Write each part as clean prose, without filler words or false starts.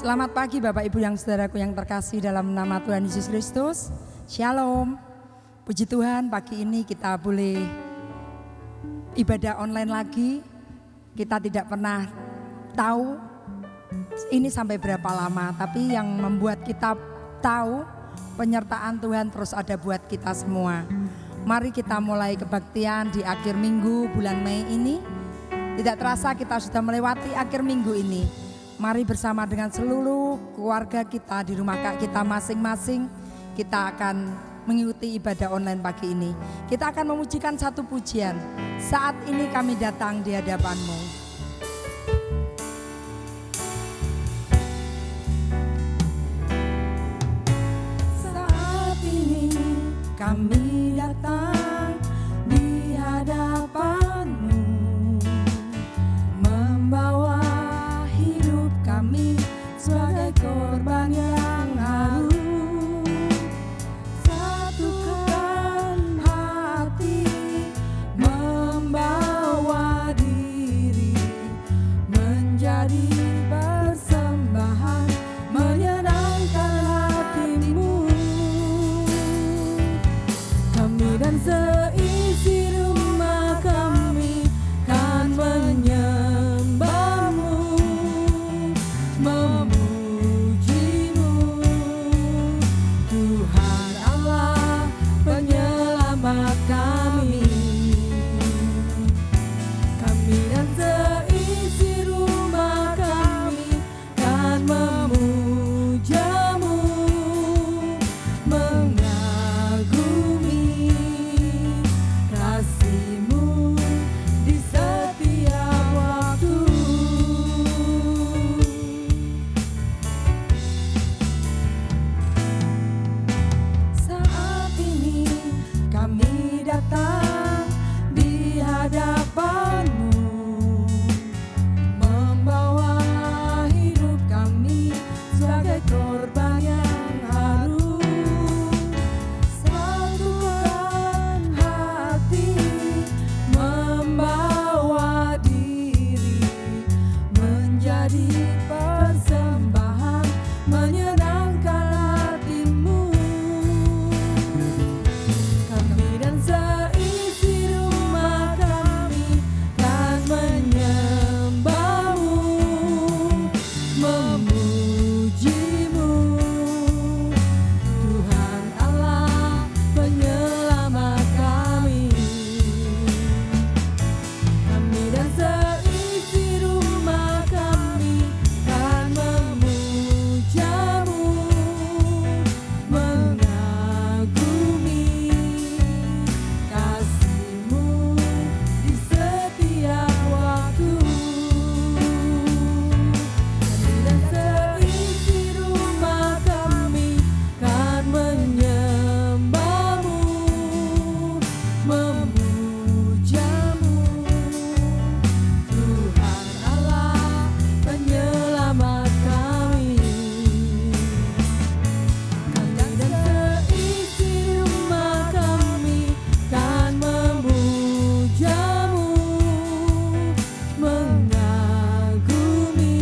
Selamat pagi Bapak Ibu yang saudaraku yang terkasih dalam nama Tuhan Yesus Kristus. Shalom. Puji Tuhan, pagi ini kita boleh ibadah online lagi. Kita tidak pernah tahu ini sampai berapa lama, tapi yang membuat kita tahu penyertaan Tuhan terus ada buat kita semua. Mari kita mulai kebaktian di akhir minggu bulan Mei ini. Tidak terasa kita sudah melewati akhir minggu ini. Mari bersama dengan seluruh keluarga kita di rumah kita masing-masing, kita akan mengikuti ibadah online pagi ini. Kita akan memujikan satu pujian. Saat ini kami datang di hadapan-Mu. Saat ini kami datang di hadapan-Mu, membawa hidup kami sebagai korban yang harum. Satukan hati, membawa diri menjadi persembahan, menyenangkan hati-Mu. Kami dan seisi rumah kami kan menyembah-Mu, memuji-Mu, Tuhan Allah penyelamat kami. Kami dan seisi rumah kami kan memuja-Mu, mengagumi kasih-Mu di setiap waktu. Saat ini kami datang di hadapan-Mu, membawa hidup kami sebagai korban yang harum. Satukan hati, membawa diri menjadi persembahan, menyenangkan hati-Mu. Kami dan seisi rumah kami kan menyembah-Mu, memuji-Mu, Tuhan Allah penyelamat kami. Kami dan seisi rumah kami kan memuja-Mu, mengagumi kasih-Mu di setiap waktu. Kami dan seisi rumah kami kan menyembah-Mu, memuja-Mu, Tuhan Allah penyelamat kami. Kami dan seisi rumah kami kan memuja-Mu, mengagumi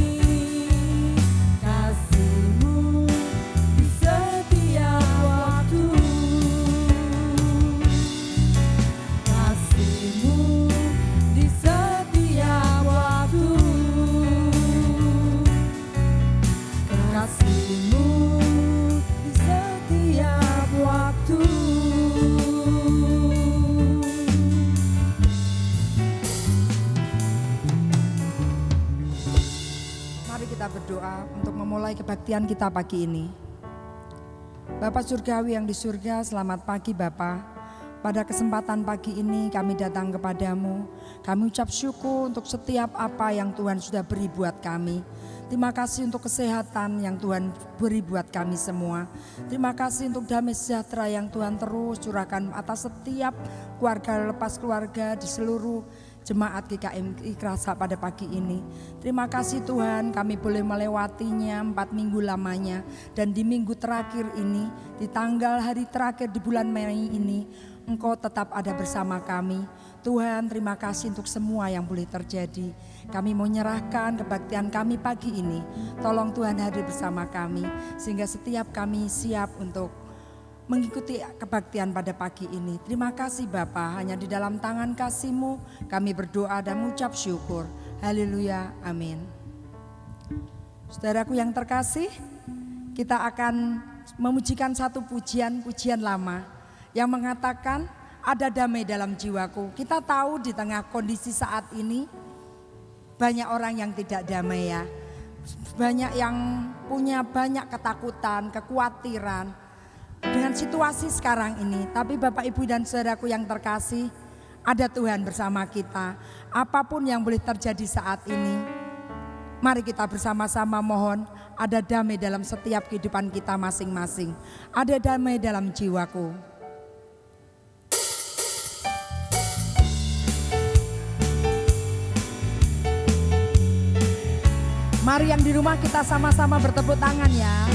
kasih-Mu di setiap waktu. Kasih-Mu di setiap waktu. Kasih-Mu di setiap waktu. Mari kita berdoa untuk memulai kebaktian kita pagi ini. Bapa Surgawi yang di surga, selamat pagi Bapa. Pada kesempatan pagi ini kami datang kepadamu. Kami ucap syukur untuk setiap apa yang Tuhan sudah beri buat kami. Terima kasih untuk kesehatan yang Tuhan beri buat kami semua. Terima kasih untuk damai sejahtera yang Tuhan terus curahkan atas setiap keluarga lepas keluarga di seluruh jemaat GKMI Kerasa pada pagi ini. Terima kasih Tuhan, kami boleh melewatinya 4 minggu lamanya. Dan di minggu terakhir ini, di tanggal hari terakhir di bulan Mei ini, Engkau tetap ada bersama kami. Tuhan, terima kasih untuk semua yang boleh terjadi. Kami mau menyerahkan kebaktian kami pagi ini. Tolong Tuhan hadir bersama kami, sehingga setiap kami siap untuk mengikuti kebaktian pada pagi ini. Terima kasih Bapa, hanya di dalam tangan kasih-Mu kami berdoa dan mengucap syukur. Haleluya, amin. Saudaraku yang terkasih, kita akan memujikan satu pujian lama yang mengatakan ada damai dalam jiwaku. Kita tahu di tengah kondisi saat ini banyak orang yang tidak damai ya. Banyak yang punya banyak ketakutan, kekhawatiran dengan situasi sekarang ini. Tapi Bapak Ibu dan saudaraku yang terkasih, ada Tuhan bersama kita. Apapun yang boleh terjadi saat ini, mari kita bersama-sama mohon ada damai dalam setiap kehidupan kita masing-masing. Ada damai dalam jiwaku. Mari yang di rumah kita sama-sama bertepuk tangan ya.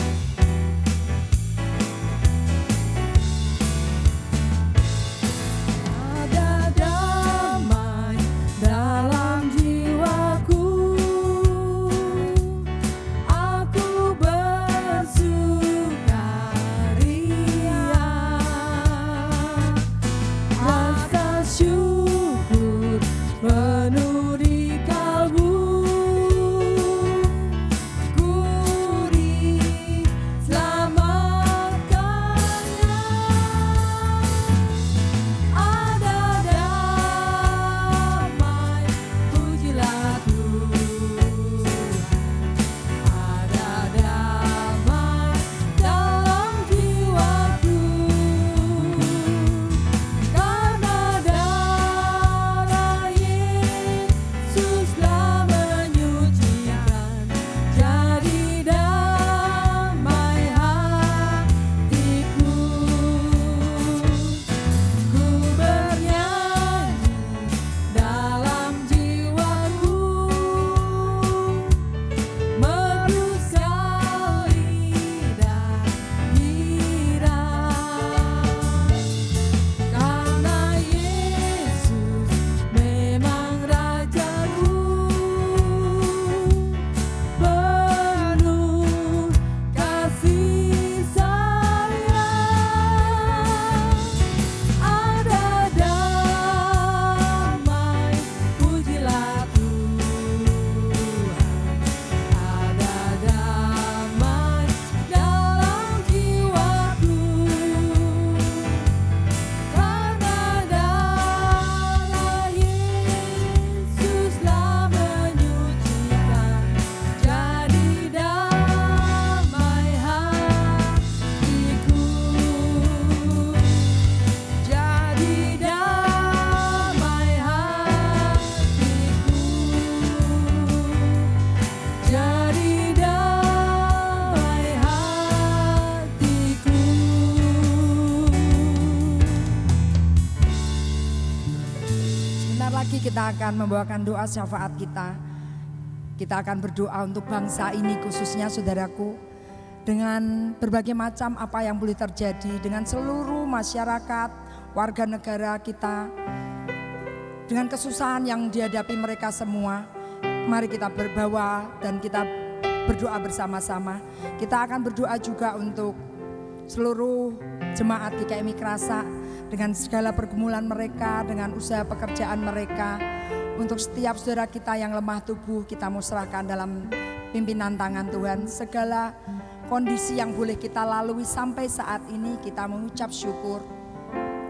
Kita akan membawakan doa syafaat kita. Kita akan berdoa untuk bangsa ini khususnya saudaraku. Dengan berbagai macam apa yang boleh terjadi dengan seluruh masyarakat, warga negara kita. Dengan kesusahan yang dihadapi mereka semua. Mari kita berbawa dan kita berdoa bersama-sama. Kita akan berdoa juga untuk seluruh jemaat GKMI Kerasa. Dengan segala pergumulan mereka, dengan usaha pekerjaan mereka. Untuk setiap saudara kita yang lemah tubuh, kita mau serahkan dalam pimpinan tangan Tuhan. Segala kondisi yang boleh kita lalui sampai saat ini, kita mengucap syukur.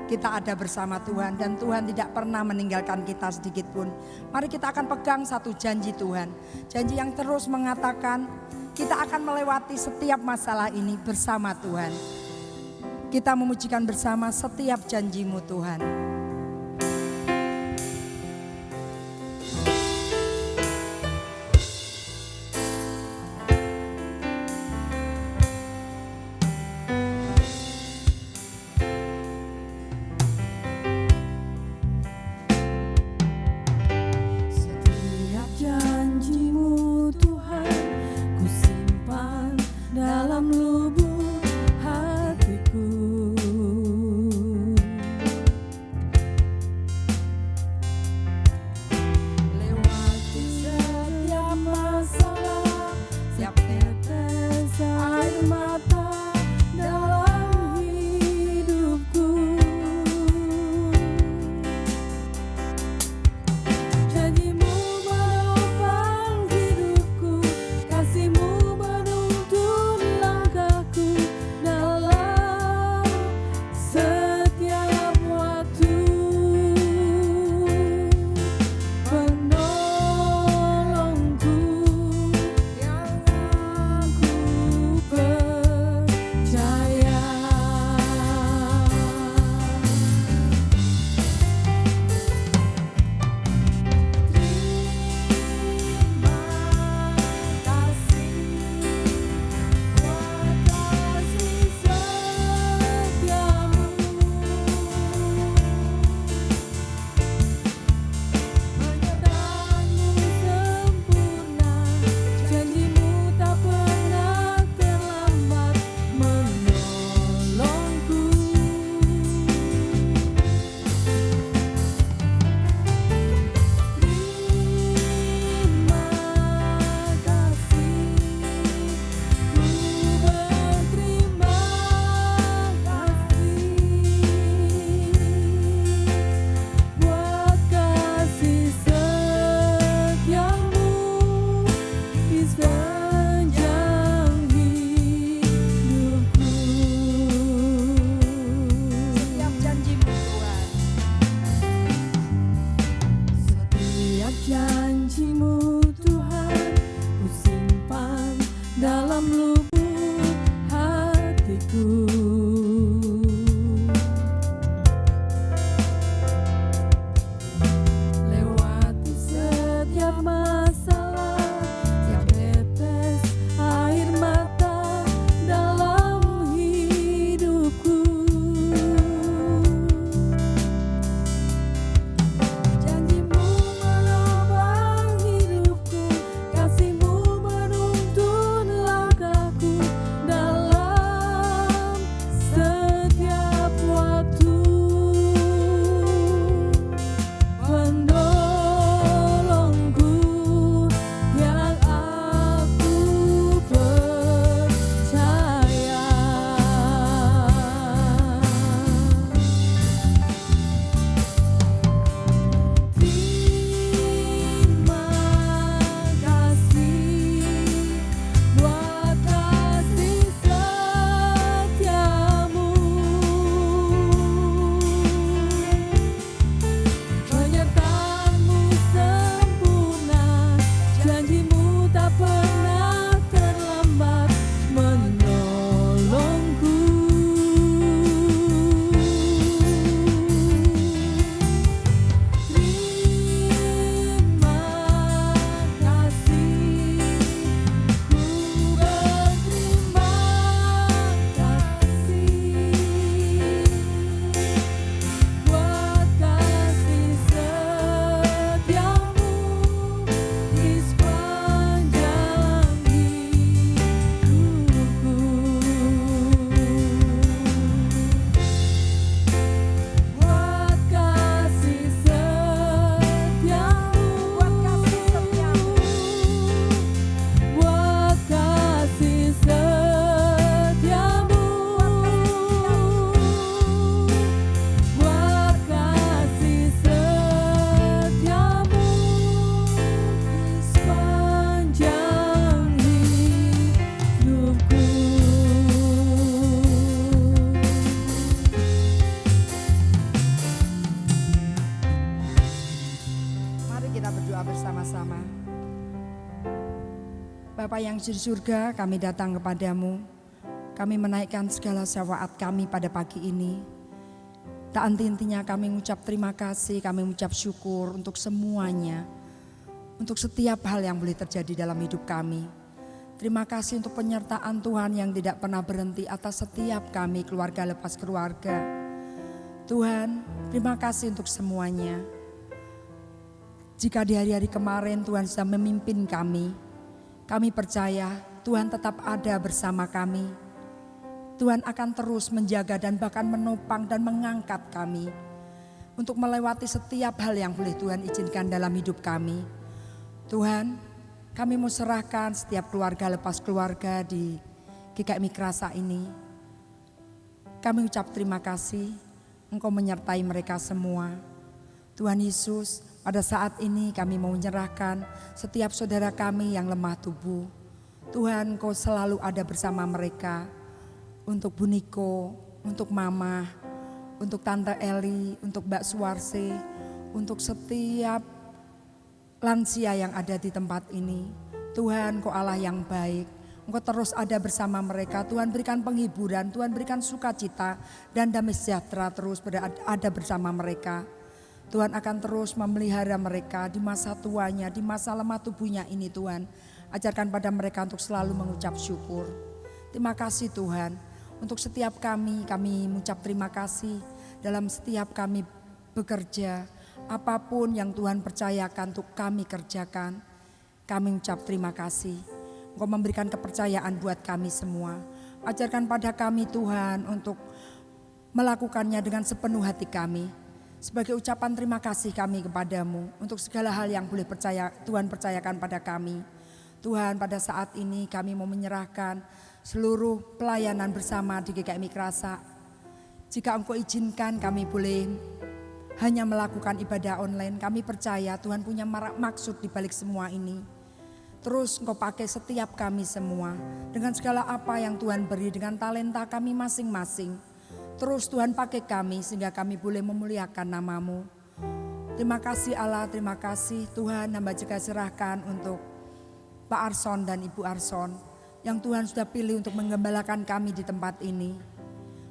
Kita ada bersama Tuhan dan Tuhan tidak pernah meninggalkan kita sedikit pun. Mari kita akan pegang satu janji Tuhan. Janji yang terus mengatakan kita akan melewati setiap masalah ini bersama Tuhan. Kita memujikan bersama setiap janji-Mu Tuhan. Bapa yang di surga, kami datang kepadamu. Kami menaikkan segala syafaat kami pada pagi ini. Tak henti-hentinya kami mengucap terima kasih, kami mengucap syukur untuk semuanya. Untuk setiap hal yang boleh terjadi dalam hidup kami. Terima kasih untuk penyertaan Tuhan yang tidak pernah berhenti atas setiap kami, keluarga lepas keluarga. Tuhan, terima kasih untuk semuanya. Jika di hari-hari kemarin Tuhan sudah memimpin kami percaya Tuhan tetap ada bersama kami. Tuhan akan terus menjaga dan bahkan menopang dan mengangkat kami untuk melewati setiap hal yang boleh Tuhan izinkan dalam hidup kami. Tuhan, kami mau serahkan setiap keluarga lepas keluarga di GKMI Krasa ini. Kami ucap terima kasih, Engkau menyertai mereka semua. Tuhan Yesus, pada saat ini kami mau menyerahkan setiap saudara kami yang lemah tubuh. Tuhan, Engkau selalu ada bersama mereka. Untuk Bu Niko, untuk Mama, untuk Tante Eli, untuk Mbak Suwarse, untuk setiap lansia yang ada di tempat ini. Tuhan, Engkau Allah yang baik. Engkau terus ada bersama mereka. Tuhan berikan penghiburan, Tuhan berikan sukacita dan damai sejahtera terus ada bersama mereka. Tuhan akan terus memelihara mereka di masa tuanya, di masa lemah tubuhnya ini Tuhan. Ajarkan pada mereka untuk selalu mengucap syukur. Terima kasih Tuhan. Untuk setiap kami mengucap terima kasih dalam setiap kami bekerja. Apapun yang Tuhan percayakan untuk kami kerjakan, kami mengucap terima kasih. Engkau memberikan kepercayaan buat kami semua. Ajarkan pada kami Tuhan untuk melakukannya dengan sepenuh hati kami. Sebagai ucapan terima kasih kami kepadamu untuk segala hal yang boleh Tuhan percayakan pada kami. Tuhan, pada saat ini kami mau menyerahkan seluruh pelayanan bersama di GKMI Krasa. Jika Engkau izinkan kami boleh hanya melakukan ibadah online, kami percaya Tuhan punya maksud di balik semua ini. Terus Engkau pakai setiap kami semua dengan segala apa yang Tuhan beri, dengan talenta kami masing-masing. Terus Tuhan pakai kami sehingga kami boleh memuliakan nama-Mu. Terima kasih Allah, terima kasih Tuhan. Hamba juga serahkan untuk Pak Arson dan Ibu Arson yang Tuhan sudah pilih untuk menggembalakan kami di tempat ini.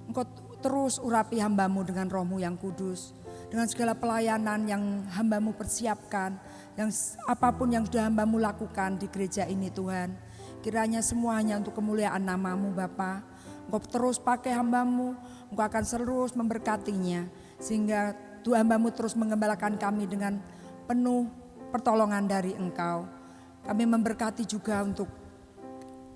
Engkau terus urapi hamba-Mu dengan Roh-Mu yang kudus. Dengan segala pelayanan yang hamba-Mu persiapkan, yang apapun yang sudah hamba-Mu lakukan di gereja ini Tuhan. Kiranya semuanya untuk kemuliaan nama-Mu Bapa. Engkau terus pakai hamba-Mu, Engkau akan terus memberkatinya. Sehingga Tuhan hamba-Mu terus mengembalakan kami dengan penuh pertolongan dari Engkau. Kami memberkati juga untuk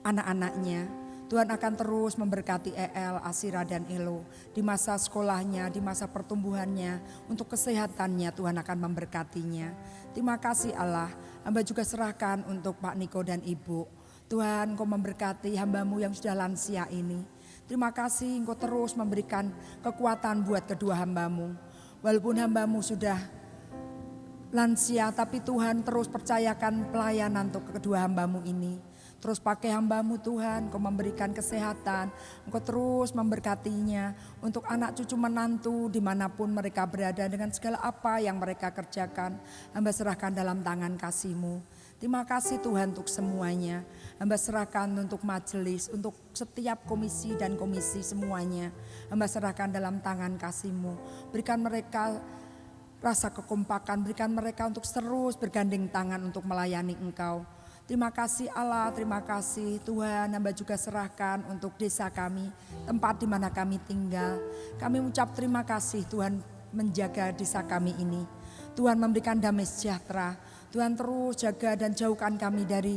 anak-anaknya. Tuhan akan terus memberkati El, Asira dan Elo. Di masa sekolahnya, di masa pertumbuhannya, untuk kesehatannya Tuhan akan memberkatinya. Terima kasih Allah. Hamba juga serahkan untuk Pak Niko dan Ibu. Tuhan, Engkau memberkati hamba-Mu yang sudah lansia ini. Terima kasih Engkau terus memberikan kekuatan buat kedua hamba-Mu. Walaupun hamba-Mu sudah lansia, tapi Tuhan terus percayakan pelayanan untuk kedua hamba-Mu ini. Terus pakai hamba-Mu Tuhan, Engkau memberikan kesehatan, Engkau terus memberkatinya untuk anak cucu menantu dimanapun mereka berada dengan segala apa yang mereka kerjakan. Hamba serahkan dalam tangan kasih-Mu. Terima kasih Tuhan untuk semuanya. Hamba serahkan untuk majelis, untuk setiap komisi dan komisi semuanya. Hamba serahkan dalam tangan kasih-Mu. Berikan mereka rasa kekompakan, berikan mereka untuk terus bergandeng tangan untuk melayani Engkau. Terima kasih Allah, terima kasih Tuhan. Hamba juga serahkan untuk desa kami, tempat di mana kami tinggal. Kami mengucap terima kasih Tuhan menjaga desa kami ini. Tuhan memberikan damai sejahtera. Tuhan terus jaga dan jauhkan kami dari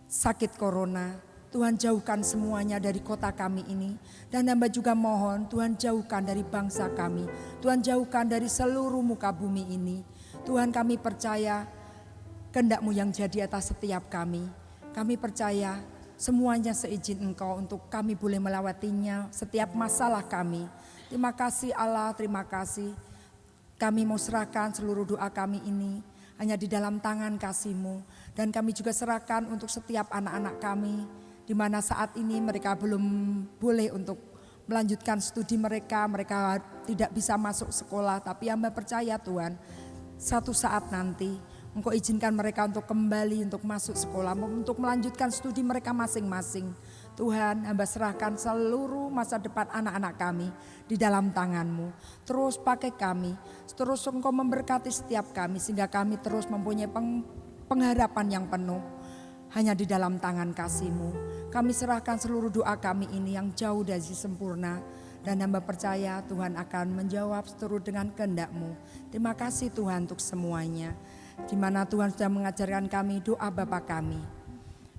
sakit corona. Tuhan jauhkan semuanya dari kota kami ini. Dan hamba juga mohon Tuhan jauhkan dari bangsa kami. Tuhan jauhkan dari seluruh muka bumi ini. Tuhan kami percaya kehendak-Mu yang jadi atas setiap kami. Kami percaya semuanya seizin Engkau untuk kami boleh melewatinya setiap masalah kami. Terima kasih Allah, terima kasih. Kami mau serahkan seluruh doa kami ini hanya di dalam tangan kasih-Mu. Dan kami juga serahkan untuk setiap anak-anak kami, di mana saat ini mereka belum boleh untuk melanjutkan studi mereka tidak bisa masuk sekolah. Tapi hamba percaya Tuhan, satu saat nanti Engkau izinkan mereka untuk kembali, untuk masuk sekolah, untuk melanjutkan studi mereka masing-masing. Tuhan, hamba serahkan seluruh masa depan anak-anak kami di dalam tangan-Mu. Terus pakai kami, terus Engkau memberkati setiap kami sehingga kami terus mempunyai pengharapan yang penuh hanya di dalam tangan kasih-Mu. Kami serahkan seluruh doa kami ini yang jauh dari sempurna. Dan hamba percaya Tuhan akan menjawab seturut dengan kehendak-Mu. Terima kasih Tuhan untuk semuanya. Di mana Tuhan sudah mengajarkan kami doa Bapa kami.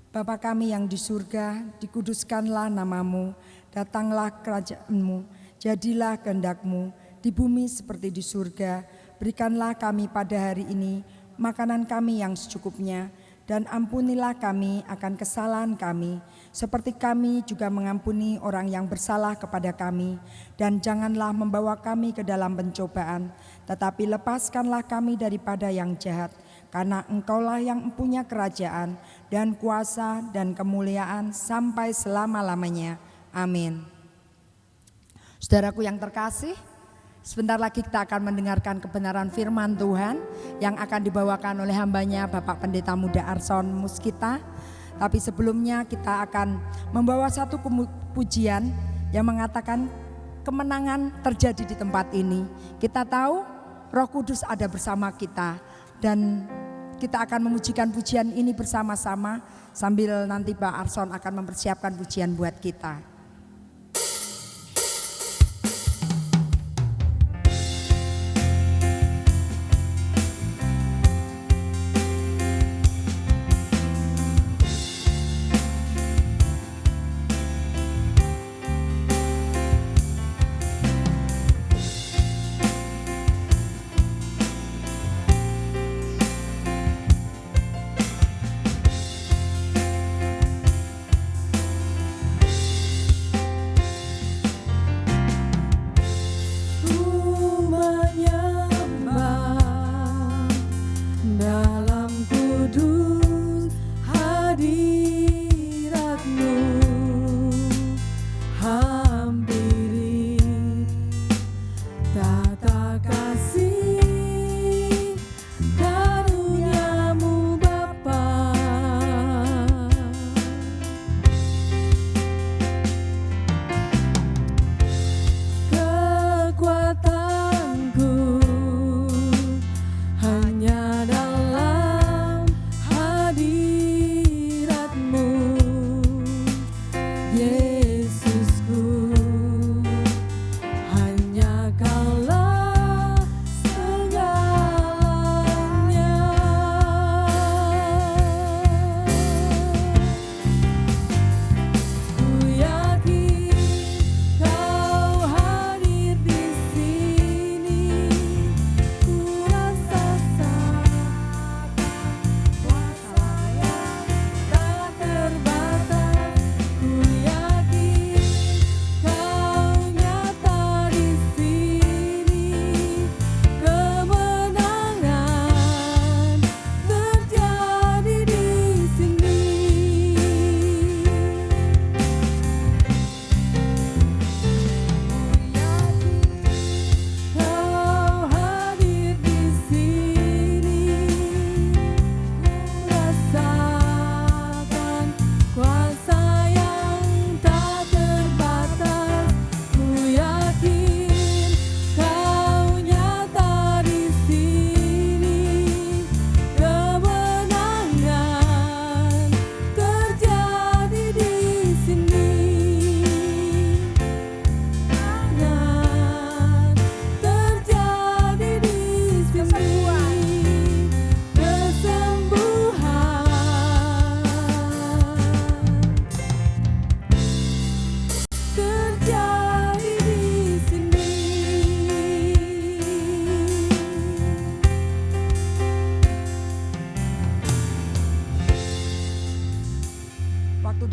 Bapa kami yang di surga, dikuduskanlah nama-Mu, datanglah kerajaan-Mu, jadilah kehendak-Mu di bumi seperti di surga. Berikanlah kami pada hari ini makanan kami yang secukupnya, dan ampunilah kami akan kesalahan kami, seperti kami juga mengampuni orang yang bersalah kepada kami. Dan janganlah membawa kami ke dalam pencobaan, tetapi lepaskanlah kami daripada yang jahat. Karena Engkaulah yang mempunyai kerajaan dan kuasa dan kemuliaan sampai selama-lamanya. Amin. Saudaraku yang terkasih, sebentar lagi kita akan mendengarkan kebenaran firman Tuhan yang akan dibawakan oleh hambanya Bapak Pendeta Muda Arson Muskita. Tapi sebelumnya kita akan membawa satu pujian yang mengatakan kemenangan terjadi di tempat ini. Kita tahu Roh Kudus ada bersama kita dan kita akan memujikan pujian ini bersama-sama sambil nanti Pak Arson akan mempersiapkan pujian buat kita.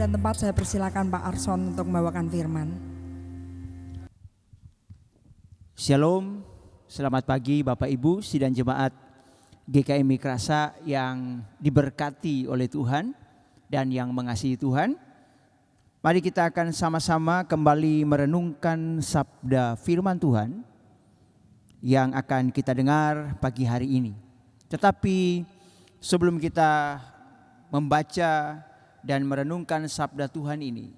Dan tempat saya persilakan Pak Arson untuk membawakan firman. Shalom, selamat pagi Bapak Ibu sidang jemaat GKI Mikrasa yang diberkati oleh Tuhan dan yang mengasihi Tuhan. Mari kita akan sama-sama kembali merenungkan sabda firman Tuhan yang akan kita dengar pagi hari ini. Tetapi sebelum kita membaca dan merenungkan sabda Tuhan ini,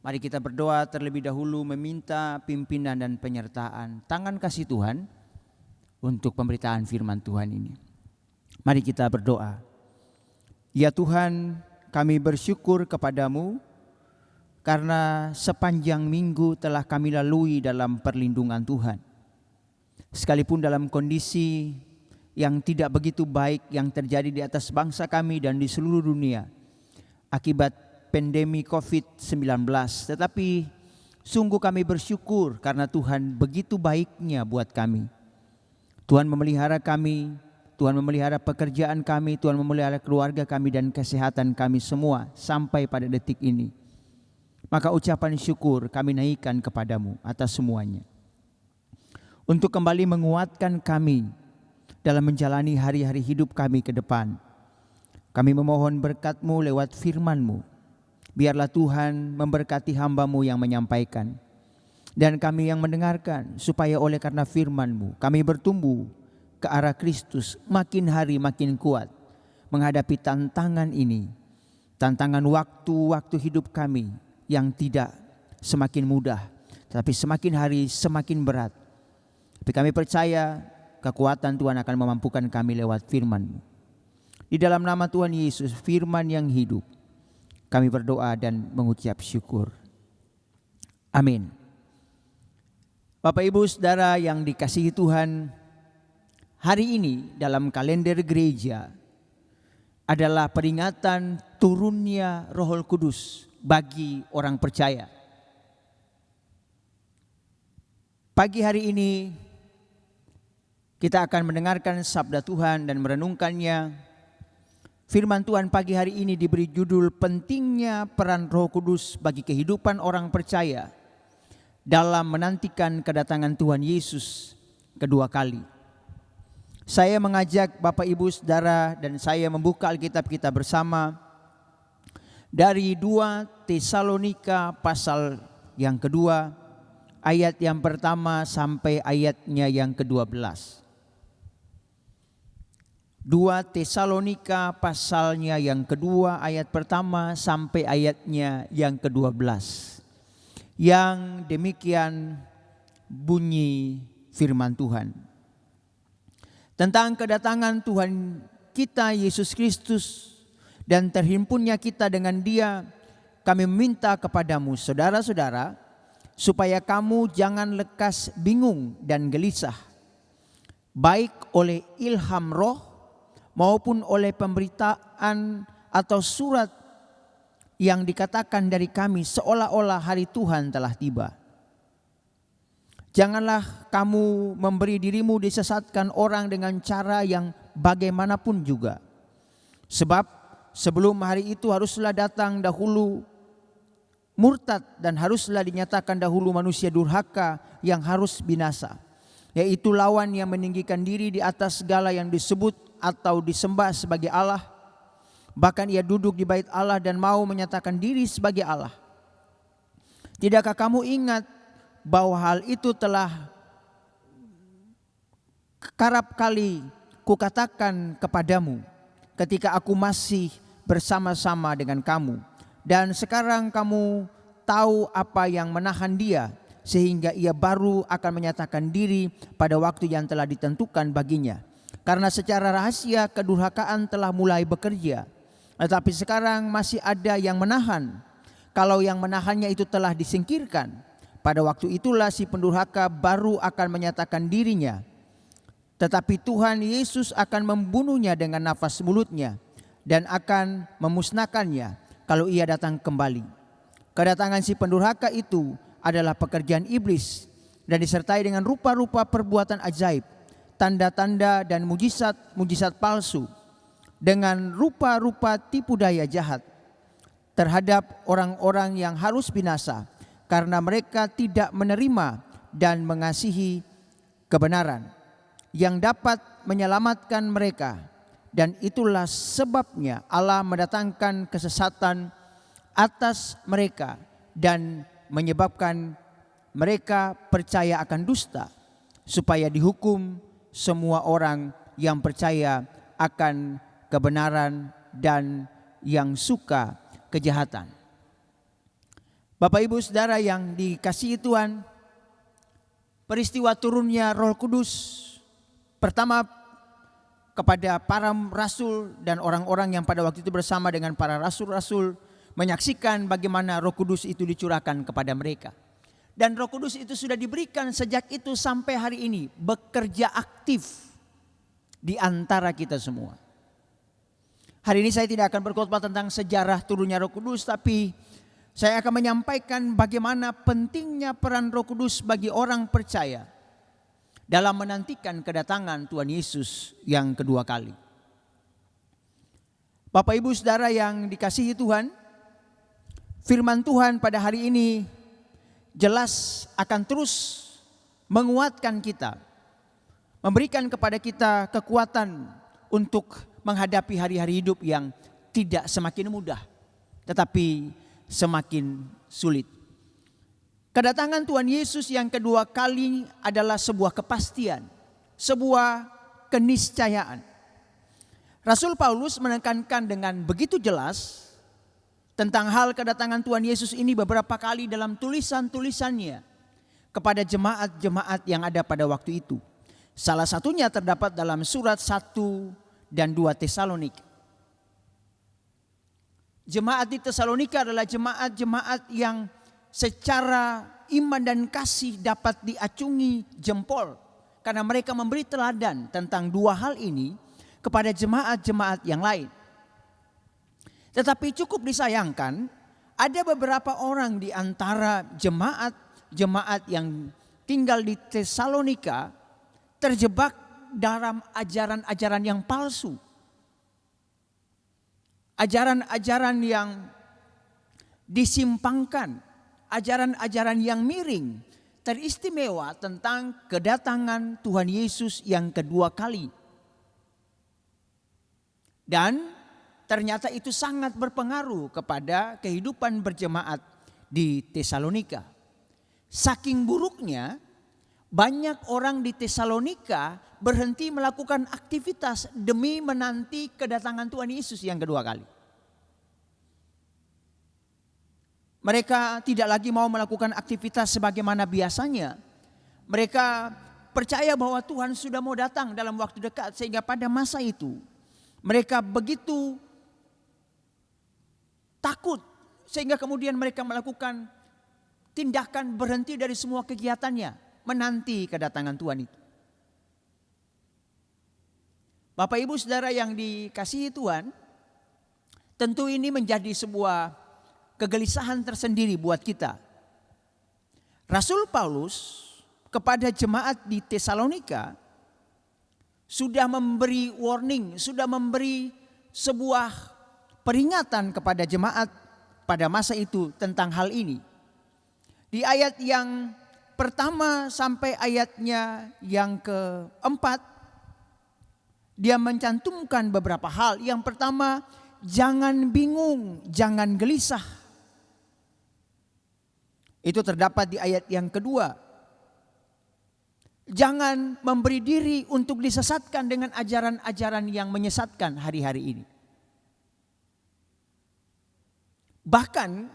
mari kita berdoa terlebih dahulu meminta pimpinan dan penyertaan tangan kasih Tuhan untuk pemberitaan firman Tuhan ini. Mari kita berdoa. Ya Tuhan, kami bersyukur kepadamu karena sepanjang minggu telah kami lalui dalam perlindungan Tuhan. Sekalipun dalam kondisi yang tidak begitu baik yang terjadi di atas bangsa kami dan di seluruh dunia akibat pandemi COVID-19, tetapi sungguh kami bersyukur karena Tuhan begitu baiknya buat kami. Tuhan memelihara kami, Tuhan memelihara pekerjaan kami, Tuhan memelihara keluarga kami dan kesehatan kami semua sampai pada detik ini. Maka ucapan syukur kami naikkan kepadamu atas semuanya. Untuk kembali menguatkan kami dalam menjalani hari-hari hidup kami ke depan. Kami memohon berkat-Mu lewat firman-Mu. Biarlah Tuhan memberkati hamba-Mu yang menyampaikan. Dan kami yang mendengarkan, supaya oleh karena firman-Mu kami bertumbuh ke arah Kristus makin hari makin kuat. Menghadapi tantangan ini. Tantangan waktu-waktu hidup kami yang tidak semakin mudah, tapi semakin hari semakin berat. Tapi kami percaya kekuatan Tuhan akan memampukan kami lewat firman-Mu. Di dalam nama Tuhan Yesus, firman yang hidup, kami berdoa dan mengucap syukur. Amin. Bapak Ibu Saudara yang dikasihi Tuhan, hari ini dalam kalender gereja adalah peringatan turunnya Roh Kudus bagi orang percaya. Pagi hari ini kita akan mendengarkan sabda Tuhan dan merenungkannya. Firman Tuhan pagi hari ini diberi judul pentingnya peran Roh Kudus bagi kehidupan orang percaya dalam menantikan kedatangan Tuhan Yesus kedua kali. Saya mengajak Bapak Ibu Saudara dan saya membuka Alkitab kita bersama dari 2 Tesalonika pasal yang kedua, ayat yang pertama sampai ayatnya yang ke-12. 2 Tesalonika pasalnya yang kedua, ayat pertama sampai ayatnya yang ke-12. Yang demikian bunyi firman Tuhan. Tentang kedatangan Tuhan kita Yesus Kristus dan terhimpunnya kita dengan Dia, kami meminta kepadamu saudara-saudara, supaya kamu jangan lekas bingung dan gelisah, baik oleh ilham roh maupun oleh pemberitaan atau surat yang dikatakan dari kami seolah-olah hari Tuhan telah tiba. Janganlah kamu memberi dirimu disesatkan orang dengan cara yang bagaimanapun juga. Sebab sebelum hari itu haruslah datang dahulu murtad dan haruslah dinyatakan dahulu manusia durhaka yang harus binasa, yaitu lawan yang meninggikan diri di atas segala yang disebut atau disembah sebagai Allah. Bahkan ia duduk di bait Allah dan mau menyatakan diri sebagai Allah. Tidakkah kamu ingat bahwa hal itu telah kerap kali kukatakan kepadamu ketika aku masih bersama-sama dengan kamu, dan sekarang kamu tahu apa yang menahan dia, sehingga ia baru akan menyatakan diri pada waktu yang telah ditentukan baginya. Karena secara rahasia kedurhakaan telah mulai bekerja, tetapi sekarang masih ada yang menahan. Kalau yang menahannya itu telah disingkirkan, pada waktu itulah si pendurhaka baru akan menyatakan dirinya. Tetapi Tuhan Yesus akan membunuhnya dengan nafas mulutnya dan akan memusnahkannya kalau ia datang kembali. Kedatangan si pendurhaka itu adalah pekerjaan iblis dan disertai dengan rupa-rupa perbuatan ajaib, tanda-tanda dan mujizat palsu, dengan rupa-rupa tipu daya jahat terhadap orang-orang yang harus binasa, karena mereka tidak menerima dan mengasihi kebenaran yang dapat menyelamatkan mereka. Dan itulah sebabnya Allah mendatangkan kesesatan atas mereka dan menyebabkan mereka percaya akan dusta, supaya dihukum semua orang yang percaya akan kebenaran, dan yang suka kejahatan. Bapak Ibu Saudara yang dikasihi Tuhan, peristiwa turunnya Roh Kudus pertama kepada para rasul dan orang-orang yang pada waktu itu bersama dengan para rasul-rasul menyaksikan bagaimana Roh Kudus itu dicurahkan kepada mereka. Dan Roh Kudus itu sudah diberikan sejak itu sampai hari ini, bekerja aktif di antara kita semua. Hari ini saya tidak akan berkhotbah tentang sejarah turunnya Roh Kudus, tapi saya akan menyampaikan bagaimana pentingnya peran Roh Kudus bagi orang percaya dalam menantikan kedatangan Tuhan Yesus yang kedua kali. Bapak Ibu Saudara yang dikasihi Tuhan, firman Tuhan pada hari ini jelas akan terus menguatkan kita, memberikan kepada kita kekuatan untuk menghadapi hari-hari hidup yang tidak semakin mudah, tetapi semakin sulit. Kedatangan Tuhan Yesus yang kedua kali adalah sebuah kepastian, sebuah keniscayaan. Rasul Paulus menekankan dengan begitu jelas tentang hal kedatangan Tuhan Yesus ini beberapa kali dalam tulisan-tulisannya kepada jemaat-jemaat yang ada pada waktu itu. Salah satunya terdapat dalam surat 1 dan 2 Tesalonika. Jemaat di Tesalonika adalah jemaat-jemaat yang secara iman dan kasih dapat diacungi jempol, karena mereka memberi teladan tentang dua hal ini kepada jemaat-jemaat yang lain. Tetapi cukup disayangkan, ada beberapa orang di antara jemaat yang tinggal di Tesalonika terjebak dalam ajaran-ajaran yang palsu. Ajaran-ajaran yang disimpangkan, ajaran-ajaran yang miring, teristimewa tentang kedatangan Tuhan Yesus yang kedua kali. Dan ternyata itu sangat berpengaruh kepada kehidupan berjemaat di Tesalonika. Saking buruknya, banyak orang di Tesalonika berhenti melakukan aktivitas demi menanti kedatangan Tuhan Yesus yang kedua kali. Mereka tidak lagi mau melakukan aktivitas sebagaimana biasanya. Mereka percaya bahwa Tuhan sudah mau datang dalam waktu dekat, sehingga pada masa itu mereka begitu takut sehingga kemudian mereka melakukan tindakan berhenti dari semua kegiatannya menanti kedatangan Tuhan itu. Bapak Ibu Saudara yang dikasihi Tuhan, tentu ini menjadi sebuah kegelisahan tersendiri buat kita. Rasul Paulus kepada jemaat di Tesalonika sudah memberi warning, sudah memberi sebuah peringatan kepada jemaat pada masa itu tentang hal ini. Di ayat yang pertama sampai ayatnya yang keempat, dia mencantumkan beberapa hal. Yang pertama, jangan bingung, jangan gelisah. Itu terdapat di ayat yang kedua. Jangan memberi diri untuk disesatkan dengan ajaran-ajaran yang menyesatkan hari-hari ini. Bahkan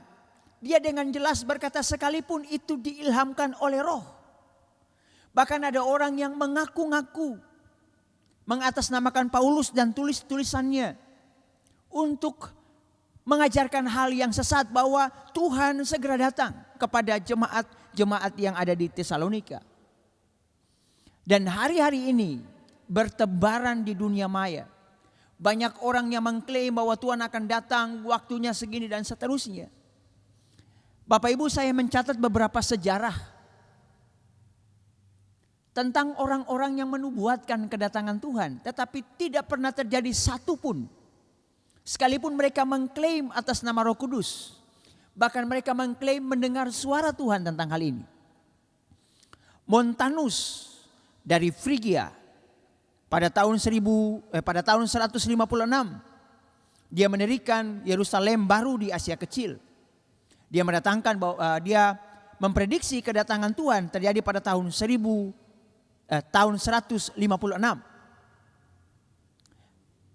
dia dengan jelas berkata sekalipun itu diilhamkan oleh Roh. Bahkan ada orang yang mengaku-ngaku mengatasnamakan Paulus dan tulis-tulisannya untuk mengajarkan hal yang sesat, bahwa Tuhan segera datang kepada jemaat-jemaat yang ada di Tesalonika. Dan hari-hari ini bertebaran di dunia maya. Banyak orang yang mengklaim bahwa Tuhan akan datang waktunya segini dan seterusnya. Bapak Ibu, saya mencatat beberapa sejarah tentang orang-orang yang menubuatkan kedatangan Tuhan, tetapi tidak pernah terjadi satu pun. Sekalipun mereka mengklaim atas nama Roh Kudus, bahkan mereka mengklaim mendengar suara Tuhan tentang hal ini. Montanus dari Frigia pada tahun 156 dia mendirikan Yerusalem baru di Asia Kecil. Dia mendatangkan dia memprediksi kedatangan Tuhan terjadi pada tahun 156.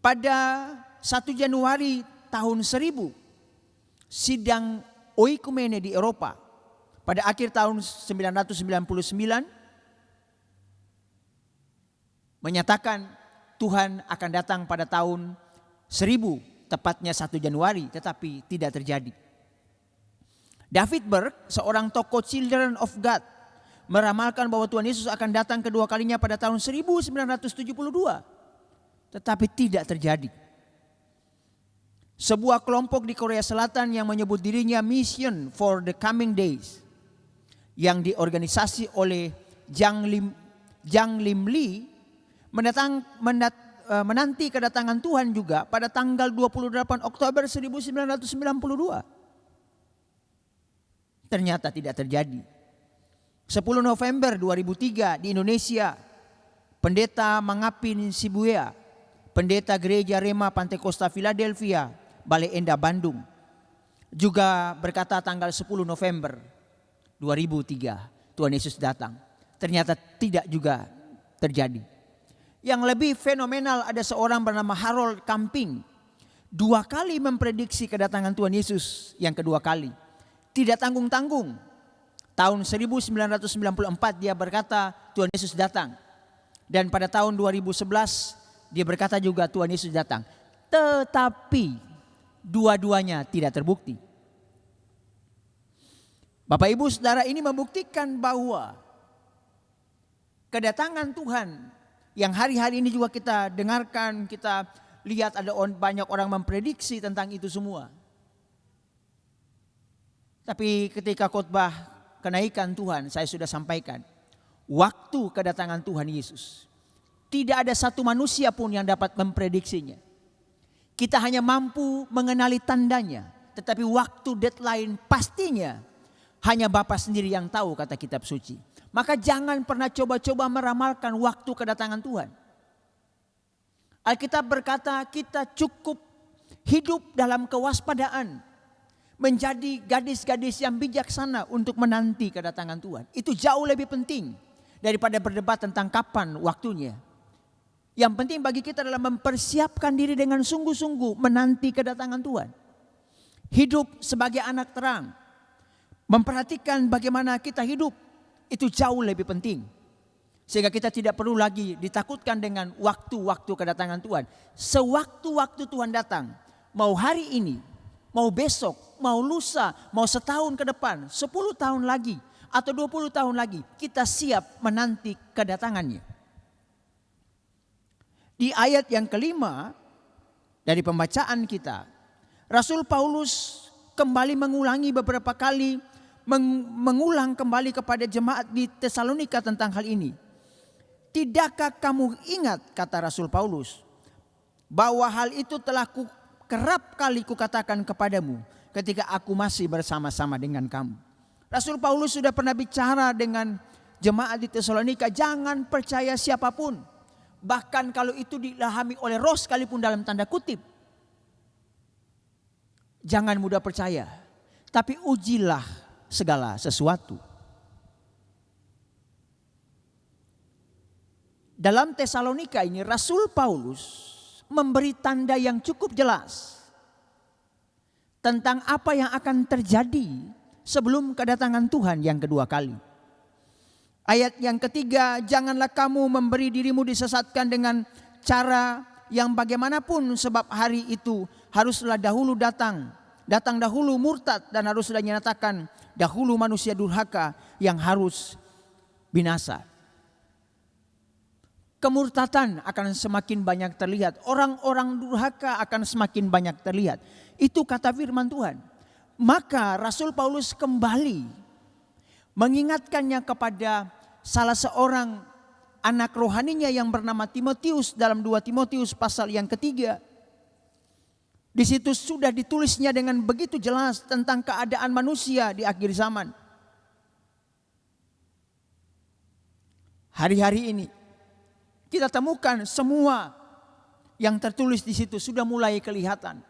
pada 1 Januari tahun 1000, sidang oikumene di Eropa pada akhir tahun 999 menyatakan Tuhan akan datang pada tahun 1000, tepatnya 1 Januari, tetapi tidak terjadi. David Burke, seorang tokoh Children of God, meramalkan bahwa Tuhan Yesus akan datang kedua kalinya pada tahun 1972, tetapi tidak terjadi. Sebuah kelompok di Korea Selatan yang menyebut dirinya Mission for the Coming Days, yang diorganisasi oleh Jang Lim Lee, menanti kedatangan Tuhan juga pada tanggal 28 Oktober 1992. Ternyata tidak terjadi. 10 November 2003 di Indonesia, Pendeta Mangapin Sibuya, Pendeta Gereja Rema Pantekosta Philadelphia, Bale Endah Bandung, juga berkata tanggal 10 November 2003 Tuhan Yesus datang. Ternyata tidak juga terjadi. Yang lebih fenomenal, ada seorang bernama Harold Camping, 2 kali memprediksi kedatangan Tuhan Yesus yang kedua kali. Tidak tanggung-tanggung. Tahun 1994 dia berkata Tuhan Yesus datang. Dan pada tahun 2011 dia berkata juga Tuhan Yesus datang. Tetapi dua-duanya tidak terbukti. Bapak Ibu Saudara, ini membuktikan bahwa kedatangan Tuhan yang hari-hari ini juga kita dengarkan, kita lihat ada banyak orang memprediksi tentang itu semua. Tapi ketika khotbah kenaikan Tuhan, saya sudah sampaikan, waktu kedatangan Tuhan Yesus, tidak ada satu manusia pun yang dapat memprediksinya. Kita hanya mampu mengenali tandanya, tetapi waktu deadline pastinya hanya Bapa sendiri yang tahu, kata kitab suci. Maka jangan pernah coba-coba meramalkan waktu kedatangan Tuhan. Alkitab berkata kita cukup hidup dalam kewaspadaan, menjadi gadis-gadis yang bijaksana untuk menanti kedatangan Tuhan. Itu jauh lebih penting daripada berdebat tentang kapan waktunya. Yang penting bagi kita adalah mempersiapkan diri dengan sungguh-sungguh menanti kedatangan Tuhan. Hidup sebagai anak terang, memperhatikan bagaimana kita hidup, itu jauh lebih penting. Sehingga kita tidak perlu lagi ditakutkan dengan waktu-waktu kedatangan Tuhan. Sewaktu-waktu Tuhan datang, mau hari ini, mau besok, mau lusa, mau setahun ke depan, 10 tahun lagi, atau 20 tahun lagi, kita siap menanti kedatangannya. Di ayat yang kelima dari pembacaan kita, Rasul Paulus kembali mengulangi beberapa kali, mengulang kembali kepada jemaat di Tesalonika tentang hal ini. Tidakkah kamu ingat, kata Rasul Paulus, bahwa hal itu telah kerap kali kukatakan kepadamu ketika aku masih bersama-sama dengan kamu. Rasul Paulus sudah pernah bicara dengan jemaat di Tesalonika, jangan percaya siapapun. Bahkan kalau itu diilhami oleh roh sekalipun dalam tanda kutip. Jangan mudah percaya, tapi ujilah segala sesuatu. Dalam Tesalonika ini Rasul Paulus memberi tanda yang cukup jelas tentang apa yang akan terjadi sebelum kedatangan Tuhan yang kedua kali. Ayat yang ketiga, janganlah kamu memberi dirimu disesatkan dengan cara yang bagaimanapun, sebab hari itu haruslah dahulu datang dahulu murtad, dan haruslah dinyatakan dahulu manusia durhaka yang harus binasa. Kemurtatan akan semakin banyak terlihat, orang-orang durhaka akan semakin banyak terlihat. Itu kata firman Tuhan. Maka Rasul Paulus kembali mengingatkannya kepada salah seorang anak rohaninya yang bernama Timotius dalam 2 Timotius pasal yang ketiga. Di situ sudah ditulisnya dengan begitu jelas tentang keadaan manusia di akhir zaman. Hari-hari ini kita temukan semua yang tertulis di situ sudah mulai kelihatan.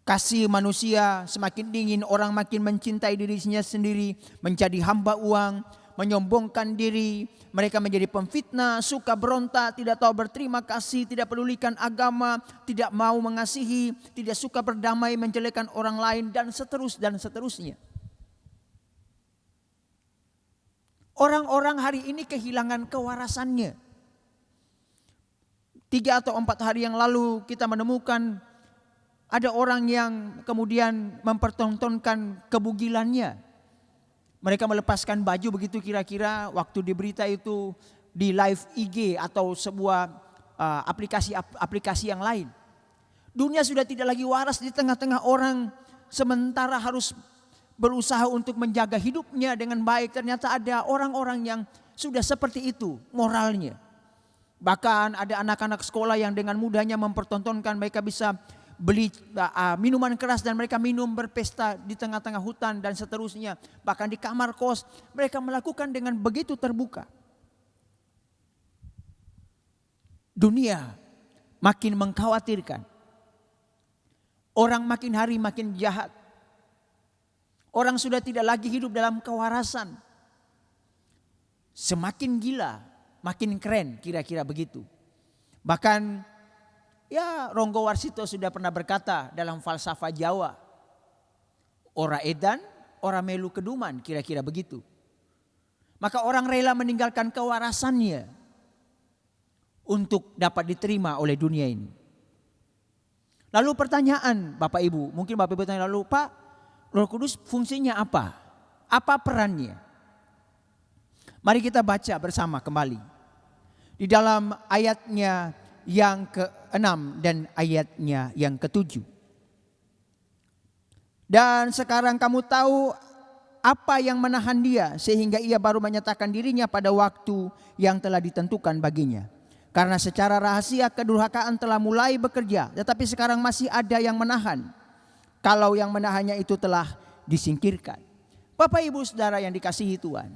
Kasih manusia semakin dingin, orang makin mencintai dirinya sendiri, menjadi hamba uang, menyombongkan diri, mereka menjadi pemfitnah, suka berontak, tidak tahu berterima kasih, tidak pedulikan agama, tidak mau mengasihi, tidak suka berdamai, menjelekkan orang lain, dan seterusnya. Orang-orang hari ini kehilangan kewarasannya. 3 atau 4 hari yang lalu kita menemukan ada orang yang kemudian mempertontonkan kebugilannya. Mereka melepaskan baju begitu kira-kira waktu di berita itu di live IG atau sebuah aplikasi yang lain. Dunia sudah tidak lagi waras di tengah-tengah orang, sementara harus berusaha untuk menjaga hidupnya dengan baik. Ternyata ada orang-orang yang sudah seperti itu moralnya. Bahkan ada anak-anak sekolah yang dengan mudahnya mempertontonkan mereka bisa beli minuman keras dan mereka minum berpesta di tengah-tengah hutan dan seterusnya. Bahkan di kamar kos mereka melakukan dengan begitu terbuka. Dunia makin mengkhawatirkan. Orang makin hari makin jahat. Orang sudah tidak lagi hidup dalam kewarasan. Semakin gila, makin keren, kira-kira begitu. Bahkan Ronggo Warsito sudah pernah berkata dalam falsafah Jawa, ora edan, ora melu keduman, kira-kira begitu. Maka orang rela meninggalkan kewarasannya untuk dapat diterima oleh dunia ini. Lalu pertanyaan Bapak Ibu, mungkin Bapak Ibu tanya lalu, Pak, Roh Kudus fungsinya apa? Apa perannya? Mari kita baca bersama kembali. Di dalam ayatnya yang ke-6 dan ayatnya yang ke-7. Dan sekarang kamu tahu apa yang menahan dia sehingga ia baru menyatakan dirinya pada waktu yang telah ditentukan baginya. Karena secara rahasia kedurhakaan telah mulai bekerja, tetapi sekarang masih ada yang menahan. Kalau yang menahannya itu telah disingkirkan. Bapak Ibu Saudara yang dikasihi Tuhan,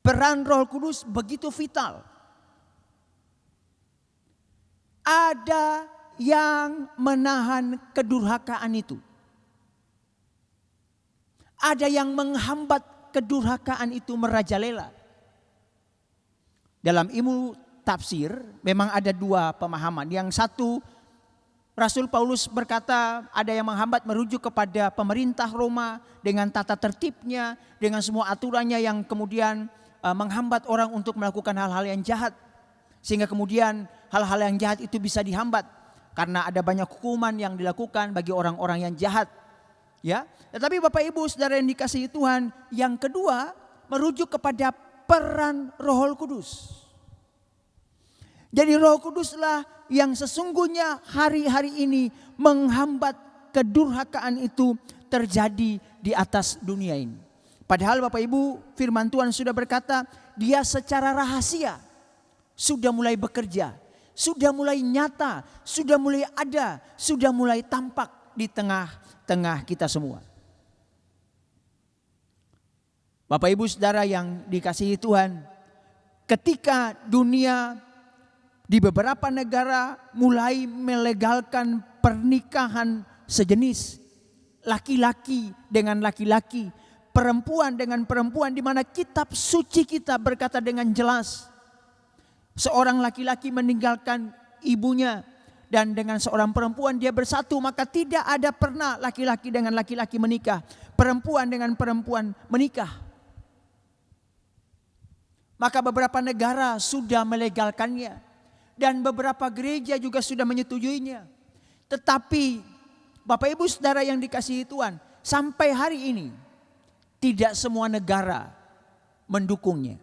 peran Roh Kudus begitu vital. Ada yang menahan kedurhakaan itu. Ada yang menghambat kedurhakaan itu merajalela. Dalam ilmu tafsir memang ada 2 pemahaman. Yang satu, Rasul Paulus berkata ada yang menghambat merujuk kepada pemerintah Roma dengan tata tertibnya, dengan semua aturannya yang kemudian menghambat orang untuk melakukan hal-hal yang jahat. Sehingga kemudian hal-hal yang jahat itu bisa dihambat karena ada banyak hukuman yang dilakukan bagi orang-orang yang jahat. Ya, tetapi Bapak Ibu Saudara yang dikasihi Tuhan, yang kedua merujuk kepada peran Roh Kudus. Jadi Roh Kuduslah yang sesungguhnya hari-hari ini menghambat kedurhakaan itu terjadi di atas dunia ini. Padahal Bapak Ibu, firman Tuhan sudah berkata, dia secara rahasia sudah mulai bekerja, sudah mulai nyata, sudah mulai ada, sudah mulai tampak di tengah-tengah kita semua. Bapak Ibu Saudara yang dikasihi Tuhan, ketika dunia di beberapa negara mulai melegalkan pernikahan sejenis, laki-laki dengan laki-laki, perempuan dengan perempuan, di mana kitab suci kita berkata dengan jelas, seorang laki-laki meninggalkan ibunya dan dengan seorang perempuan dia bersatu, maka tidak ada pernah laki-laki dengan laki-laki menikah, perempuan dengan perempuan menikah. Maka beberapa negara sudah melegalkannya. Dan beberapa gereja juga sudah menyetujuinya. Tetapi Bapak Ibu Saudara yang dikasihi Tuhan, sampai hari ini tidak semua negara mendukungnya.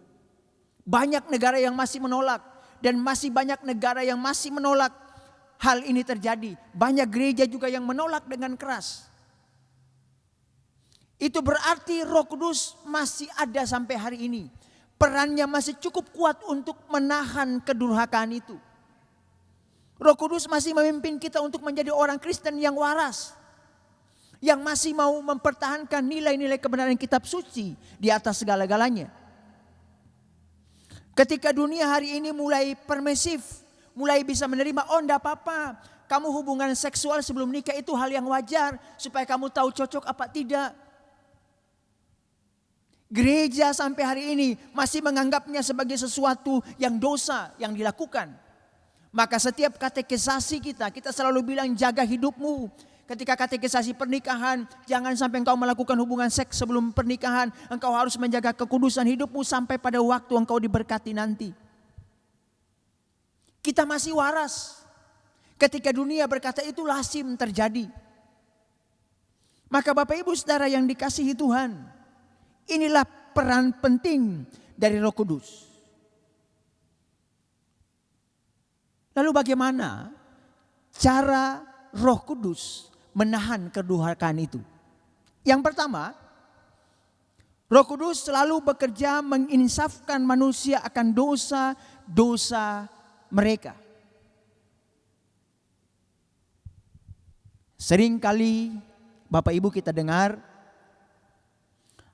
Banyak negara yang masih menolak dan masih banyak negara yang masih menolak hal ini terjadi. Banyak gereja juga yang menolak dengan keras. Itu berarti Roh Kudus masih ada sampai hari ini. Perannya masih cukup kuat untuk menahan kedurhakaan itu. Roh Kudus masih memimpin kita untuk menjadi orang Kristen yang waras. Yang masih mau mempertahankan nilai-nilai kebenaran kitab suci di atas segala-galanya. Ketika dunia hari ini mulai permisif, mulai bisa menerima, oh enggak apa-apa, kamu hubungan seksual sebelum nikah itu hal yang wajar supaya kamu tahu cocok apa tidak. Gereja sampai hari ini masih menganggapnya sebagai sesuatu yang dosa yang dilakukan. Maka setiap katekisasi kita selalu bilang jaga hidupmu. Ketika katekisasi pernikahan, jangan sampai engkau melakukan hubungan seks sebelum pernikahan. Engkau harus menjaga kekudusan hidupmu sampai pada waktu engkau diberkati nanti. Kita masih waras. Ketika dunia berkata itu lazim terjadi. Maka Bapak Ibu Saudara yang dikasihi Tuhan, inilah peran penting dari Roh Kudus. Lalu bagaimana cara Roh Kudus menahan kedurhakaan itu? Yang pertama, Roh Kudus selalu bekerja menginsafkan manusia akan dosa-dosa mereka. Seringkali Bapak Ibu kita dengar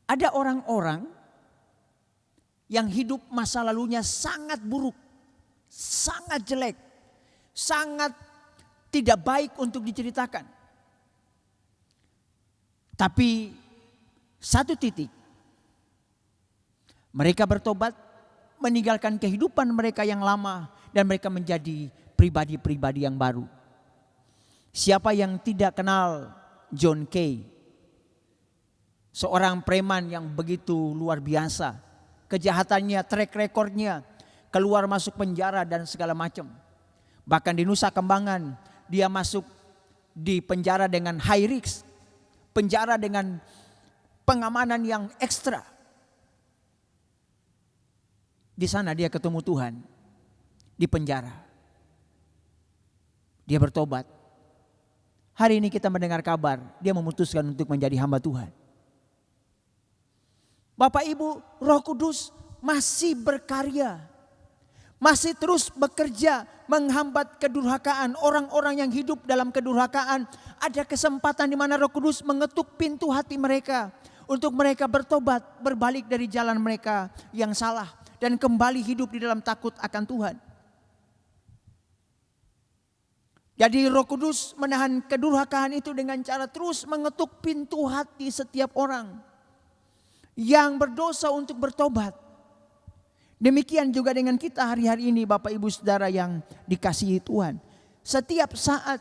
ada orang-orang yang hidup masa lalunya sangat buruk, sangat jelek, sangat tidak baik untuk diceritakan. Tapi satu titik, mereka bertobat, meninggalkan kehidupan mereka yang lama, dan mereka menjadi pribadi-pribadi yang baru. Siapa yang tidak kenal John Kay? Seorang preman yang begitu luar biasa. Kejahatannya, track recordnya, keluar masuk penjara dan segala macam. Bahkan di Nusa Kambangan dia masuk di penjara dengan high risk. Penjara dengan pengamanan yang ekstra. Di sana dia ketemu Tuhan. Di penjara. Dia bertobat. Hari ini kita mendengar kabar dia memutuskan untuk menjadi hamba Tuhan. Bapak Ibu, Roh Kudus masih berkarya. Masih terus bekerja menghambat kedurhakaan. Orang-orang yang hidup dalam kedurhakaan, ada kesempatan di mana Roh Kudus mengetuk pintu hati mereka untuk mereka bertobat, berbalik dari jalan mereka yang salah dan kembali hidup di dalam takut akan Tuhan. Jadi Roh Kudus menahan kedurhakaan itu dengan cara terus mengetuk pintu hati setiap orang yang berdosa untuk bertobat. Demikian juga dengan kita hari-hari ini Bapak Ibu Saudara yang dikasihi Tuhan. Setiap saat,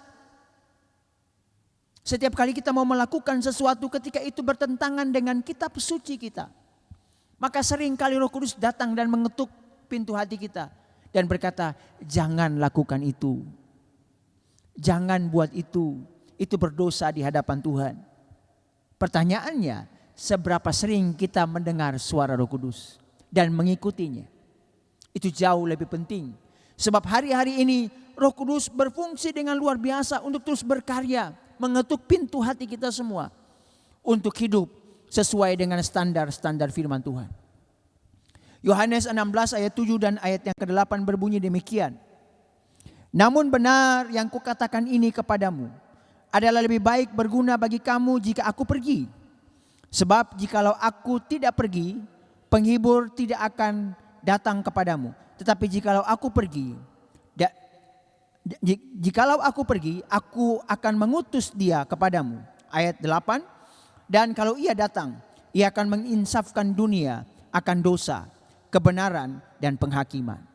setiap kali kita mau melakukan sesuatu ketika itu bertentangan dengan kitab suci kita, maka sering kali Roh Kudus datang dan mengetuk pintu hati kita dan berkata, jangan lakukan itu. Jangan buat itu berdosa di hadapan Tuhan. Pertanyaannya, seberapa sering kita mendengar suara Roh Kudus dan mengikutinya? Itu jauh lebih penting. Sebab hari-hari ini Roh Kudus berfungsi dengan luar biasa untuk terus berkarya, mengetuk pintu hati kita semua untuk hidup sesuai dengan standar-standar firman Tuhan. Yohanes 16 ayat 7 dan ayat yang ke-8 berbunyi demikian. Namun benar yang kukatakan ini kepadamu, adalah lebih baik berguna bagi kamu jika aku pergi. Sebab jikalau aku tidak pergi, penghibur tidak akan datang kepadamu. Tetapi jikalau aku pergi, aku akan mengutus dia kepadamu. Ayat 8, dan kalau ia datang, ia akan menginsafkan dunia akan dosa, kebenaran, dan penghakiman.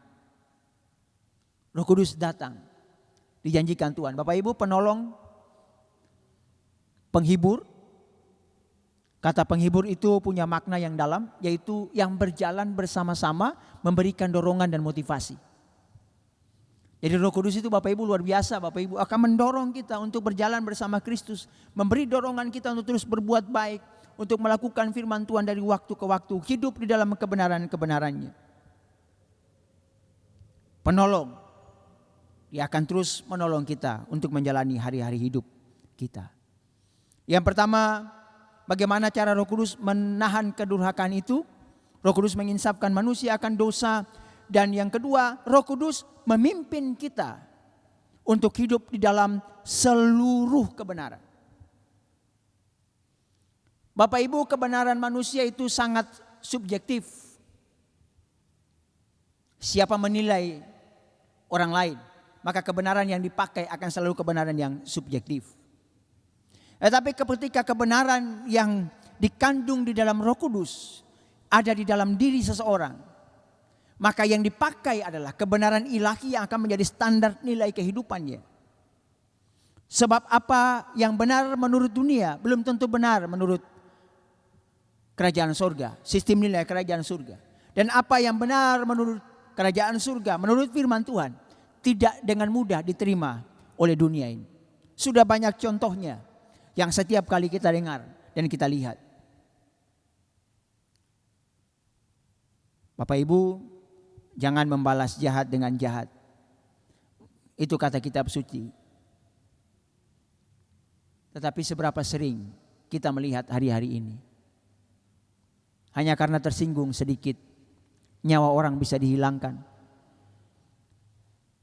Roh Kudus datang, dijanjikan Tuhan. Bapak Ibu, penolong, penghibur. Kata penghibur itu punya makna yang dalam, yaitu yang berjalan bersama-sama, memberikan dorongan dan motivasi. Jadi Roh Kudus itu Bapak Ibu luar biasa. Bapak Ibu akan mendorong kita untuk berjalan bersama Kristus, memberi dorongan kita untuk terus berbuat baik, untuk melakukan firman Tuhan dari waktu ke waktu, hidup di dalam kebenaran-kebenarannya. Penolong, dia akan terus menolong kita untuk menjalani hari-hari hidup kita. Yang pertama, bagaimana cara Roh Kudus menahan kedurhakaan itu? Roh Kudus menginsafkan manusia akan dosa. Dan yang kedua, Roh Kudus memimpin kita untuk hidup di dalam seluruh kebenaran. Bapak Ibu, kebenaran manusia itu sangat subjektif. Siapa menilai orang lain, maka kebenaran yang dipakai akan selalu kebenaran yang subjektif. Tetapi ketika kebenaran yang dikandung di dalam Roh Kudus, ada di dalam diri seseorang, maka yang dipakai adalah kebenaran ilahi yang akan menjadi standar nilai kehidupannya. Sebab apa yang benar menurut dunia belum tentu benar menurut kerajaan surga, sistem nilai kerajaan surga. Dan apa yang benar menurut kerajaan surga, menurut firman Tuhan, tidak dengan mudah diterima oleh dunia ini. Sudah banyak contohnya yang setiap kali kita dengar dan kita lihat. Bapak Ibu, jangan membalas jahat dengan jahat. Itu kata kitab suci. Tetapi seberapa sering kita melihat hari-hari ini, hanya karena tersinggung sedikit, nyawa orang bisa dihilangkan.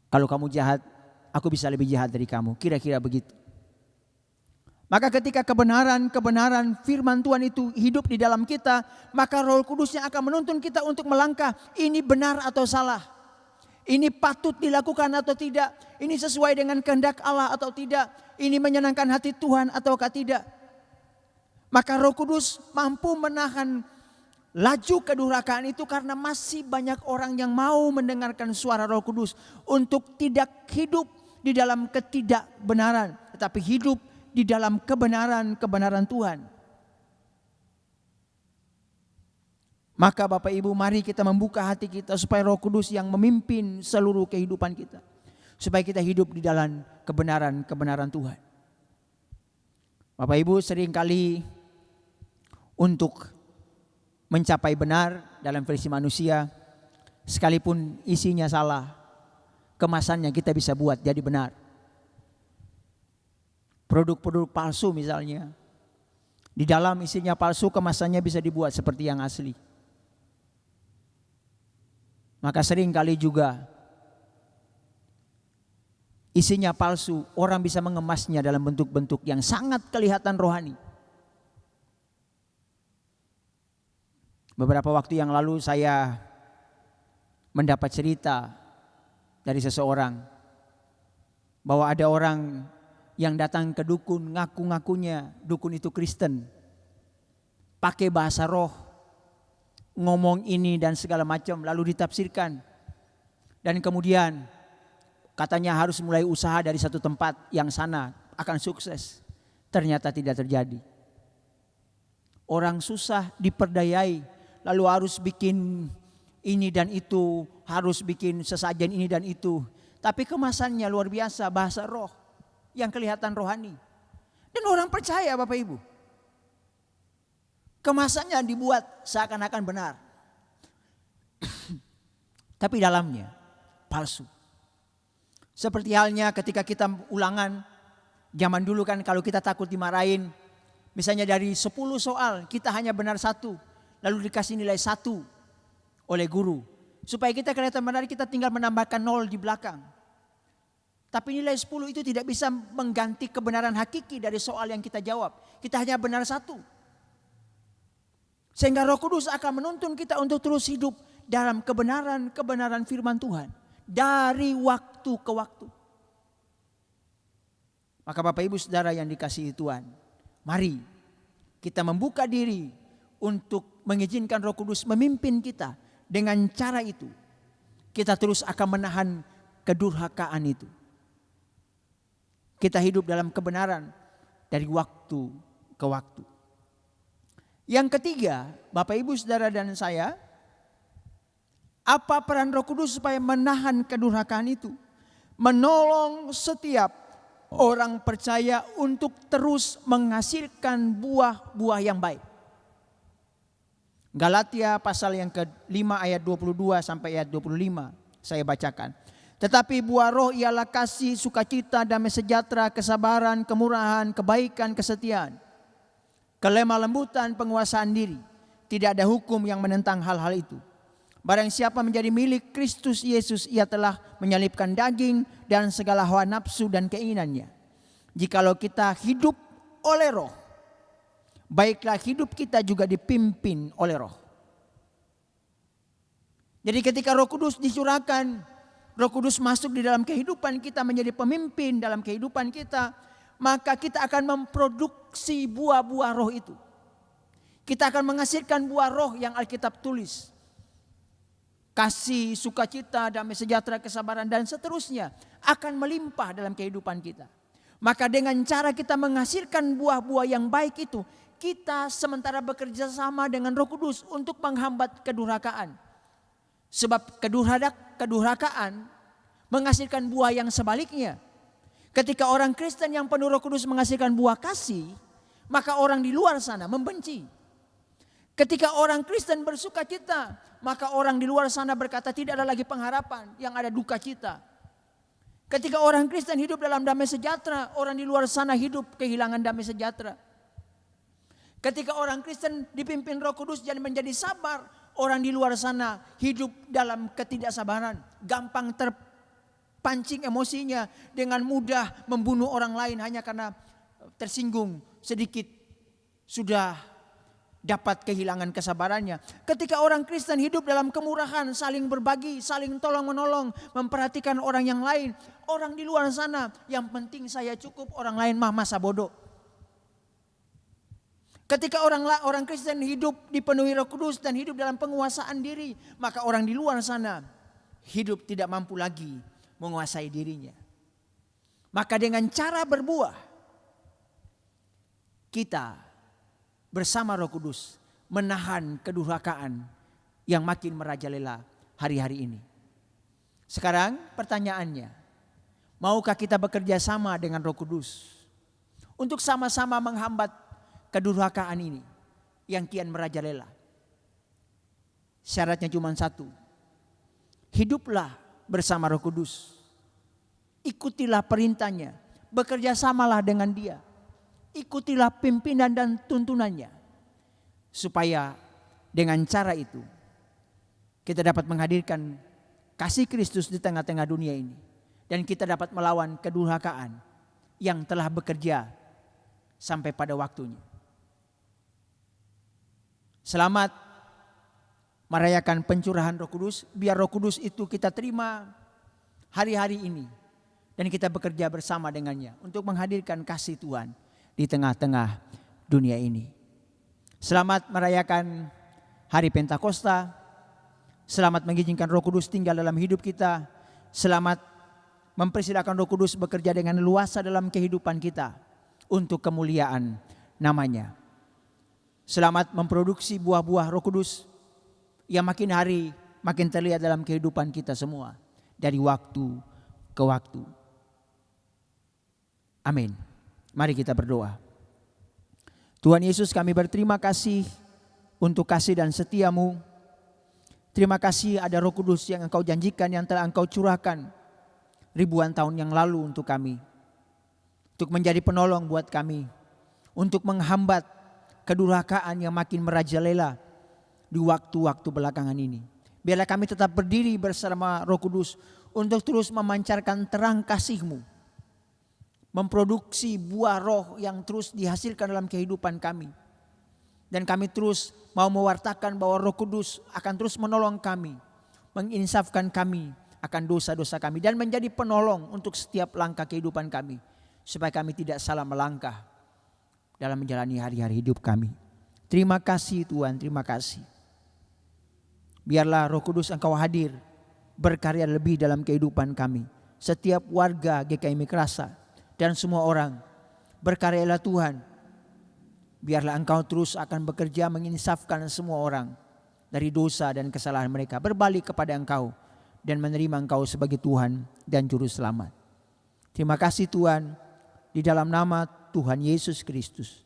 Kalau kamu jahat, aku bisa lebih jahat dari kamu. Kira-kira begitu. Maka ketika kebenaran firman Tuhan itu hidup di dalam kita, maka Roh Kudus yang akan menuntun kita untuk melangkah. Ini benar atau salah? Ini patut dilakukan atau tidak? Ini sesuai dengan kehendak Allah atau tidak? Ini menyenangkan hati Tuhan ataukah tidak? Maka Roh Kudus mampu menahan laju kedurhakaan itu karena masih banyak orang yang mau mendengarkan suara Roh Kudus untuk tidak hidup di dalam ketidakbenaran, tetapi hidup di dalam kebenaran Tuhan. Maka Bapak Ibu, mari kita membuka hati kita supaya Roh Kudus yang memimpin seluruh kehidupan kita, supaya kita hidup di dalam kebenaran Tuhan. Bapak Ibu, seringkali untuk mencapai benar dalam versi manusia, sekalipun isinya salah, kemasannya kita bisa buat jadi benar. Produk-produk palsu misalnya, di dalam isinya palsu, kemasannya bisa dibuat seperti yang asli. Maka sering kali juga isinya palsu, orang bisa mengemasnya dalam bentuk-bentuk yang sangat kelihatan rohani. Beberapa waktu yang lalu saya mendapat cerita dari seseorang bahwa ada orang yang datang ke dukun, ngaku-ngakunya dukun itu Kristen, pakai bahasa roh, ngomong ini dan segala macam, lalu ditafsirkan. Dan kemudian katanya harus mulai usaha dari satu tempat yang sana akan sukses. Ternyata tidak terjadi. Orang susah diperdayai, lalu harus bikin ini dan itu, harus bikin sesajen ini dan itu. Tapi kemasannya luar biasa, bahasa roh yang kelihatan rohani. Dan orang percaya Bapak Ibu. Kemasannya dibuat seakan-akan benar. Tapi dalamnya palsu. Seperti halnya ketika kita ulangan, zaman dulu kan kalau kita takut dimarahin, misalnya dari 10 soal kita hanya benar 1. Lalu dikasih nilai 1 oleh guru. Supaya kita kelihatan benar, kita tinggal menambahkan 0 di belakang. Tapi nilai 10 itu tidak bisa mengganti kebenaran hakiki dari soal yang kita jawab. Kita hanya benar 1. Sehingga Roh Kudus akan menuntun kita untuk terus hidup dalam kebenaran firman Tuhan. Dari waktu ke waktu. Maka Bapak Ibu Saudara yang dikasihi Tuhan, mari kita membuka diri untuk mengizinkan Roh Kudus memimpin kita. Dengan cara itu kita terus akan menahan kedurhakaan itu. Kita hidup dalam kebenaran dari waktu ke waktu. Yang ketiga, Bapak Ibu Saudara dan saya, apa peran Roh Kudus supaya menahan kedurhakaan itu? Menolong setiap orang percaya untuk terus menghasilkan buah-buah yang baik. Galatia pasal yang ke-5 ayat 22 sampai ayat 25 saya bacakan. Tetapi buah roh ialah kasih, sukacita, damai sejahtera, kesabaran, kemurahan, kebaikan, kesetiaan, kelemah lembutan, penguasaan diri. Tidak ada hukum yang menentang hal-hal itu. Barang siapa menjadi milik Kristus Yesus, ia telah menyalibkan daging dan segala hawa nafsu dan keinginannya. Jikalau kita hidup oleh roh, baiklah hidup kita juga dipimpin oleh roh. Jadi ketika Roh Kudus dicurahkan, Roh Kudus masuk di dalam kehidupan kita, menjadi pemimpin dalam kehidupan kita, maka kita akan memproduksi buah-buah roh itu. Kita akan menghasilkan buah roh yang Alkitab tulis. Kasih, sukacita, damai sejahtera, kesabaran, dan seterusnya akan melimpah dalam kehidupan kita. Maka dengan cara kita menghasilkan buah-buah yang baik itu, kita sementara bekerja sama dengan Roh Kudus untuk menghambat kedurhakaan. Sebab kedurhakaan menghasilkan buah yang sebaliknya. Ketika orang Kristen yang penuh Roh Kudus menghasilkan buah kasih, maka orang di luar sana membenci. Ketika orang Kristen bersuka cita, maka orang di luar sana berkata tidak ada lagi pengharapan, yang ada duka cita. Ketika orang Kristen hidup dalam damai sejahtera, orang di luar sana hidup kehilangan damai sejahtera. Ketika orang Kristen dipimpin Roh Kudus dan menjadi sabar, orang di luar sana hidup dalam ketidaksabaran, gampang terpancing emosinya, dengan mudah membunuh orang lain hanya karena tersinggung sedikit sudah dapat kehilangan kesabarannya. Ketika orang Kristen hidup dalam kemurahan, saling berbagi, saling tolong menolong, memperhatikan orang yang lain, orang di luar sana yang penting saya cukup, orang lain mah masa bodoh. Ketika orang Kristen hidup dipenuhi Roh Kudus dan hidup dalam penguasaan diri, maka orang di luar sana hidup tidak mampu lagi menguasai dirinya. Maka dengan cara berbuah, kita bersama Roh Kudus menahan kedurhakaan yang makin merajalela hari-hari ini. Sekarang pertanyaannya, maukah kita bekerja sama dengan Roh Kudus untuk sama-sama menghambat kedurhakaan ini yang kian merajalela? Syaratnya cuma satu, hiduplah bersama Roh Kudus, ikutilah perintahnya, bekerja samalah dengan Dia. Ikutilah pimpinan dan tuntunannya. Supaya dengan cara itu kita dapat menghadirkan kasih Kristus di tengah-tengah dunia ini. Dan kita dapat melawan kedurhakaan yang telah bekerja sampai pada waktunya. Selamat merayakan pencurahan Roh Kudus. Biar Roh Kudus itu kita terima hari-hari ini. Dan kita bekerja bersama dengannya untuk menghadirkan kasih Tuhan di tengah-tengah dunia ini. Selamat merayakan hari Pentakosta. Selamat mengizinkan Roh Kudus tinggal dalam hidup kita. Selamat mempersilakan Roh Kudus bekerja dengan luasa dalam kehidupan kita untuk kemuliaan namanya. Selamat memproduksi buah-buah Roh Kudus yang makin hari makin terlihat dalam kehidupan kita semua dari waktu ke waktu. Amin. Mari kita berdoa. Tuhan Yesus, kami berterima kasih untuk kasih dan setia-Mu. Terima kasih ada Roh Kudus yang Engkau janjikan, yang telah Engkau curahkan ribuan tahun yang lalu untuk kami. Untuk menjadi penolong buat kami. Untuk menghambat kedurhakaan yang makin merajalela di waktu-waktu belakangan ini. Biarlah kami tetap berdiri bersama Roh Kudus untuk terus memancarkan terang kasih-Mu. Memproduksi buah roh yang terus dihasilkan dalam kehidupan kami. Dan kami terus mau mewartakan bahwa Roh Kudus akan terus menolong kami. Menginsafkan kami akan dosa-dosa kami. Dan menjadi penolong untuk setiap langkah kehidupan kami. Supaya kami tidak salah melangkah dalam menjalani hari-hari hidup kami. Terima kasih Tuhan, terima kasih. Biarlah Roh Kudus Engkau hadir, berkarya lebih dalam kehidupan kami. Setiap warga GKI Mikrasa dan semua orang, berkaryalah Tuhan. Biarlah Engkau terus akan bekerja menginsafkan semua orang dari dosa dan kesalahan mereka, berbalik kepada Engkau dan menerima Engkau sebagai Tuhan dan Juru Selamat. Terima kasih Tuhan, di dalam nama Tuhan Yesus Kristus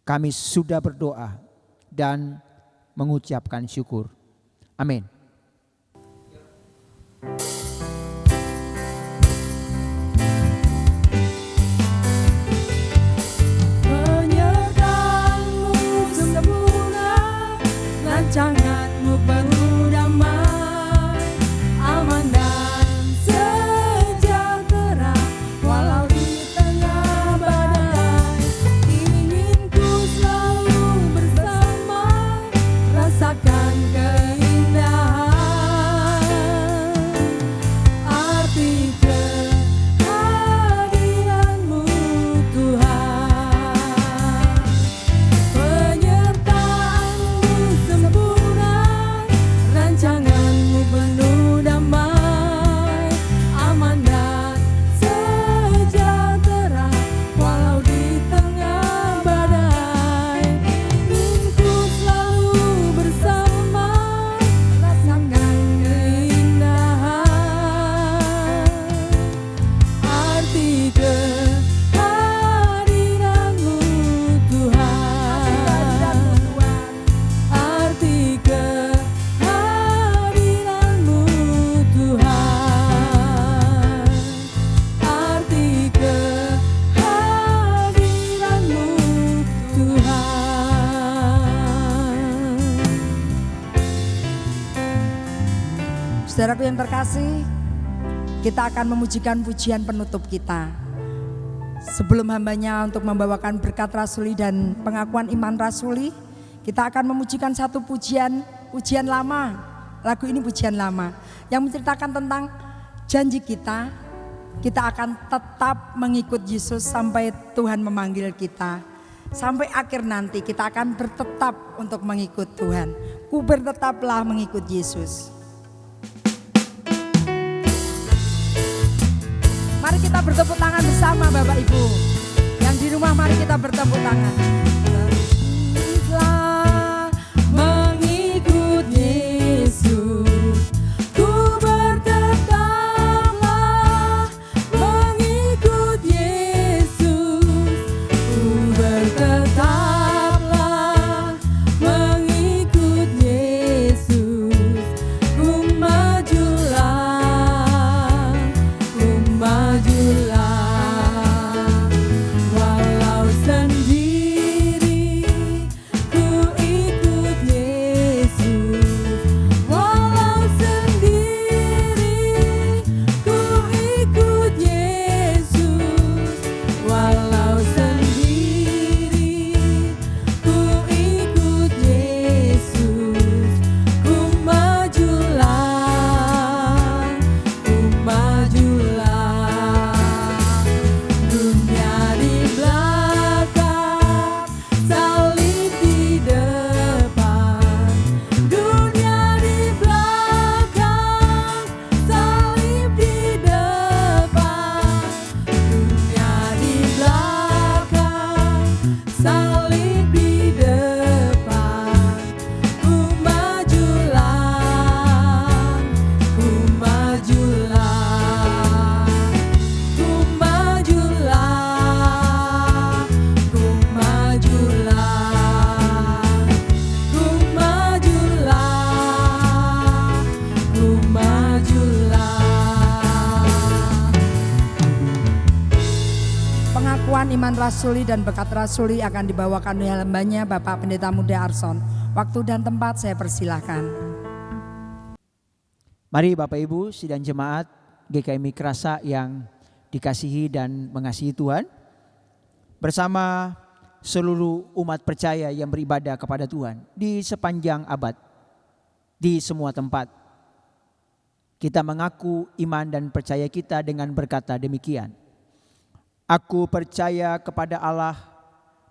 kami sudah berdoa dan mengucapkan syukur. Amin. Rancangan-Mu penuh damai, aman dan sejahtera, walau di tengah badai. Ingin ku selalu bersama, rasakan keindahan Saudaraku yang terkasih, kita akan memujikan pujian penutup kita. Sebelum hambanya untuk membawakan berkat rasuli dan pengakuan iman rasuli, kita akan memujikan satu pujian lama. Lagu ini pujian lama yang menceritakan tentang janji kita akan tetap mengikut Yesus sampai Tuhan memanggil kita. Sampai akhir nanti kita akan bertetap untuk mengikut Tuhan. Ku bertetaplah mengikut Yesus. Mari kita bertepuk tangan bersama Bapak Ibu. Yang di rumah mari kita bertepuk tangan. Tetaplah mengikut Yesus. Ku bertetaplah mengikut Yesus. Ku bertetaplah mengikut Yesus. Ku majulah, walau sendiri ku ikut Yesus, walau sendiri ku ikut Yesus, walau sendiri ku ikut Yesus, ku majulah, dunia di belakang, salib di depan. Dunia di belakang, salib di depan. Dunia di belakang, salib di depan. Ku majulah, ku majulah. Ku majulah, ku majulah, ku majulah, ku majulah. Pengakuan iman rasuli dan berkat rasuli akan dibawakan oleh hambanya Bapak Pendeta Muda Arson. Waktu dan tempat saya persilahkan. Mari Bapak Ibu sidang jemaat GKMI Krasa yang dikasihi dan mengasihi Tuhan, bersama seluruh umat percaya yang beribadah kepada Tuhan di sepanjang abad, di semua tempat. Kita mengaku iman dan percaya kita dengan berkata demikian. Aku percaya kepada Allah,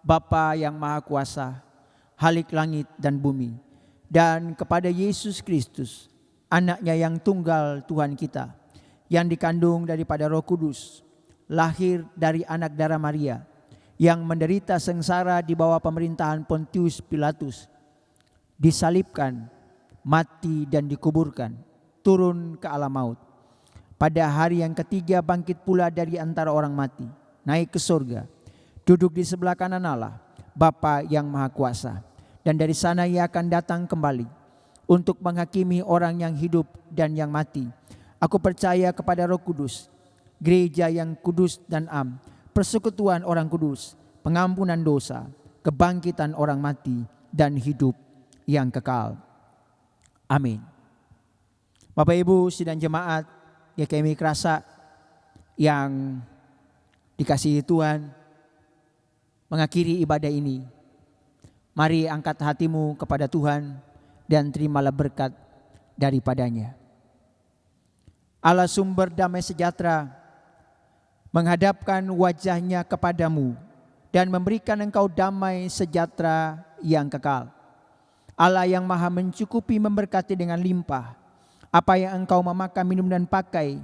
Bapa yang Maha Kuasa, Halik langit dan bumi, dan kepada Yesus Kristus, Anaknya yang tunggal Tuhan kita, yang dikandung daripada Roh Kudus, lahir dari anak darah Maria, yang menderita sengsara di bawah pemerintahan Pontius Pilatus, disalibkan, mati dan dikuburkan, turun ke alam maut. Pada hari yang ketiga bangkit pula dari antara orang mati, naik ke surga, duduk di sebelah kanan Allah, Bapa yang Maha Kuasa, dan dari sana Ia akan datang kembali untuk menghakimi orang yang hidup dan yang mati. Aku percaya kepada Roh Kudus, gereja yang kudus dan am, persekutuan orang kudus, pengampunan dosa, kebangkitan orang mati, dan hidup yang kekal. Amin. Bapak Ibu sidang jemaat GKMI Krasa yang dikasihi Tuhan, mengakhiri ibadah ini, mari angkat hatimu kepada Tuhan dan terimalah berkat daripadanya. Allah sumber damai sejahtera menghadapkan wajahnya kepadamu dan memberikan engkau damai sejahtera yang kekal. Allah yang maha mencukupi memberkati dengan limpah apa yang engkau memakan, minum dan pakai,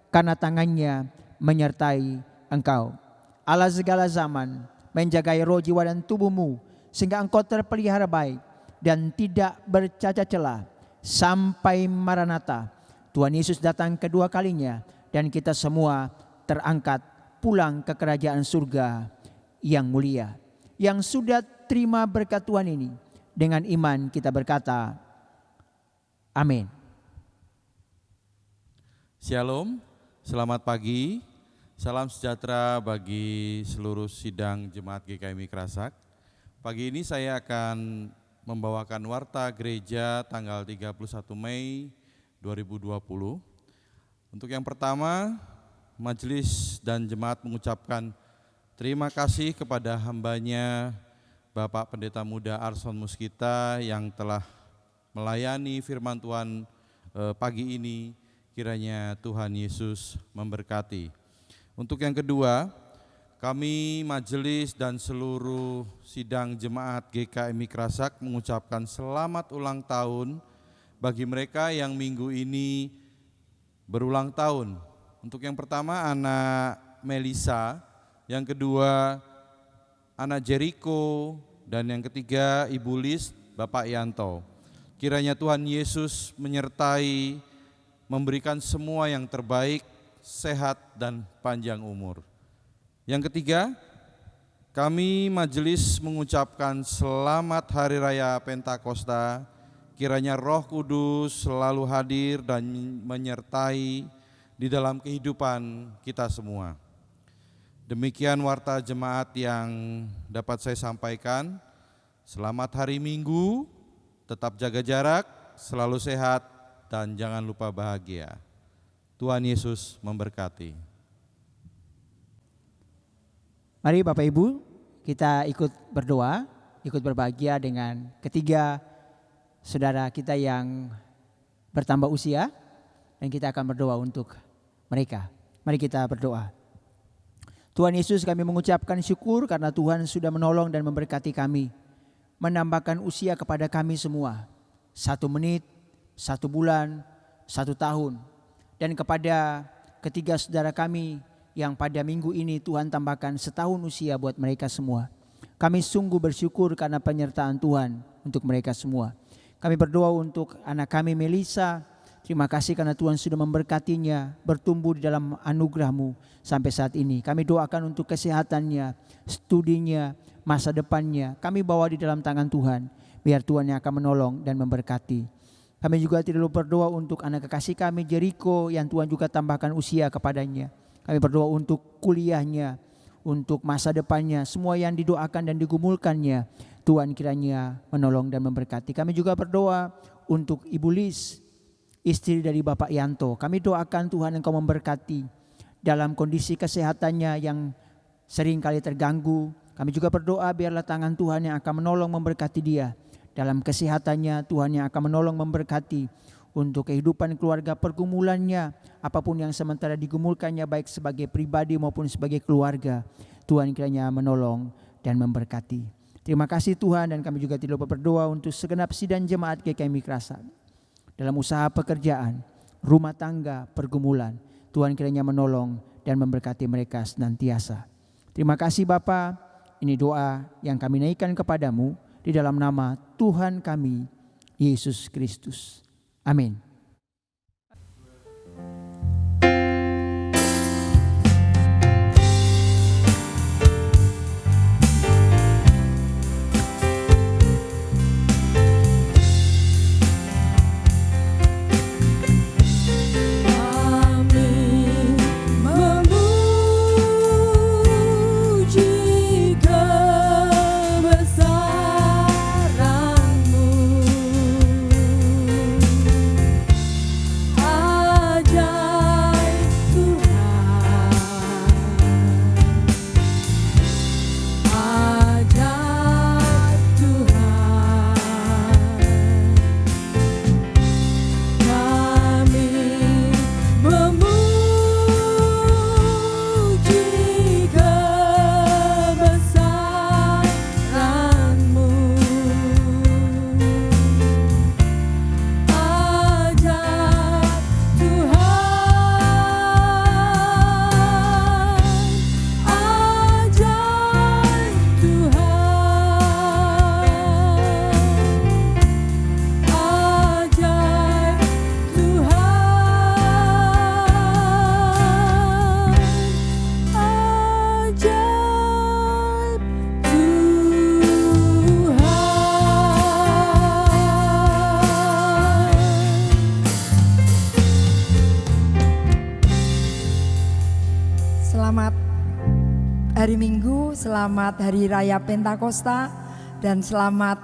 karena tangannya menyertai engkau. Allah segala zaman menjagai roh, jiwa dan tubuhmu sehingga engkau terpelihara baik dan tidak bercacat celah sampai Maranatha, Tuhan Yesus datang kedua kalinya dan kita semua terangkat pulang ke kerajaan surga yang mulia. Yang sudah terima berkat Tuhan ini, dengan iman kita berkata, amin. Shalom, selamat pagi, salam sejahtera bagi seluruh sidang jemaat GKMI Krasak. Pagi ini saya akan membawakan warta gereja tanggal 31 Mei 2020. Untuk yang pertama, majelis dan jemaat mengucapkan terima kasih kepada hambanya Bapak Pendeta Muda Arson Muskita yang telah melayani firman Tuhan pagi ini. Kiranya Tuhan Yesus memberkati. Untuk yang kedua, kami majelis dan seluruh sidang jemaat GKMI Krasak mengucapkan selamat ulang tahun bagi mereka yang minggu ini berulang tahun. Untuk yang pertama anak Melisa, yang kedua anak Jericho, dan yang ketiga Ibu Lis, Bapak Yanto. Kiranya Tuhan Yesus menyertai, memberikan semua yang terbaik, sehat dan panjang umur. Yang ketiga, kami majelis mengucapkan selamat Hari Raya Pentakosta. Kiranya Roh Kudus selalu hadir dan menyertai di dalam kehidupan kita semua. Demikian warta jemaat yang dapat saya sampaikan. Selamat hari Minggu, tetap jaga jarak, selalu sehat, dan jangan lupa bahagia. Tuhan Yesus memberkati. Mari Bapak Ibu, kita ikut berdoa, ikut berbahagia dengan ketiga saudara kita yang bertambah usia, dan kita akan berdoa untuk mereka. Mari kita berdoa. Tuhan Yesus, kami mengucapkan syukur karena Tuhan sudah menolong dan memberkati kami, menambahkan usia kepada kami semua, 1 menit, 1 bulan, 1 tahun. Dan kepada ketiga saudara kami yang pada minggu ini Tuhan tambahkan 1 tahun usia buat mereka semua. Kami sungguh bersyukur karena penyertaan Tuhan untuk mereka semua. Kami berdoa untuk anak kami Melisa. Terima kasih karena Tuhan sudah memberkatinya, bertumbuh di dalam anugerah-Mu sampai saat ini. Kami doakan untuk kesehatannya, studinya, masa depannya. Kami bawa di dalam tangan Tuhan, biar Tuhan yang akan menolong dan memberkati. Kami juga tidak lupa berdoa untuk anak kekasih kami Jericho yang Tuhan juga tambahkan usia kepadanya. Kami berdoa untuk kuliahnya, untuk masa depannya, semua yang didoakan dan digumulkannya, Tuhan kiranya menolong dan memberkati. Kami juga berdoa untuk Ibu Lis, istri dari Bapak Yanto. Kami doakan Tuhan Engkau memberkati dalam kondisi kesehatannya yang sering kali terganggu. Kami juga berdoa biarlah tangan Tuhan yang akan menolong memberkati dia. Dalam kesehatannya Tuhan yang akan menolong memberkati untuk kehidupan keluarga pergumulannya, apapun yang sementara digumulkannya baik sebagai pribadi maupun sebagai keluarga, Tuhan kiranya menolong dan memberkati. Terima kasih Tuhan, dan kami juga tidak lupa berdoa untuk segenap sidang jemaat GKMI Krasak dalam usaha pekerjaan, rumah tangga, pergumulan. Tuhan kiranya menolong dan memberkati mereka senantiasa. Terima kasih Bapa, ini doa yang kami naikkan kepadamu di dalam nama Tuhan kami, Yesus Kristus. Amin. hari Minggu, selamat Hari Raya Pentakosta, dan selamat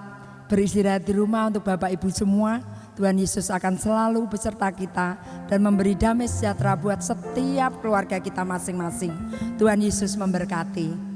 beristirahat di rumah untuk Bapak Ibu semua. Tuhan Yesus akan selalu beserta kita dan memberi damai sejahtera buat setiap keluarga kita masing-masing. Tuhan Yesus memberkati.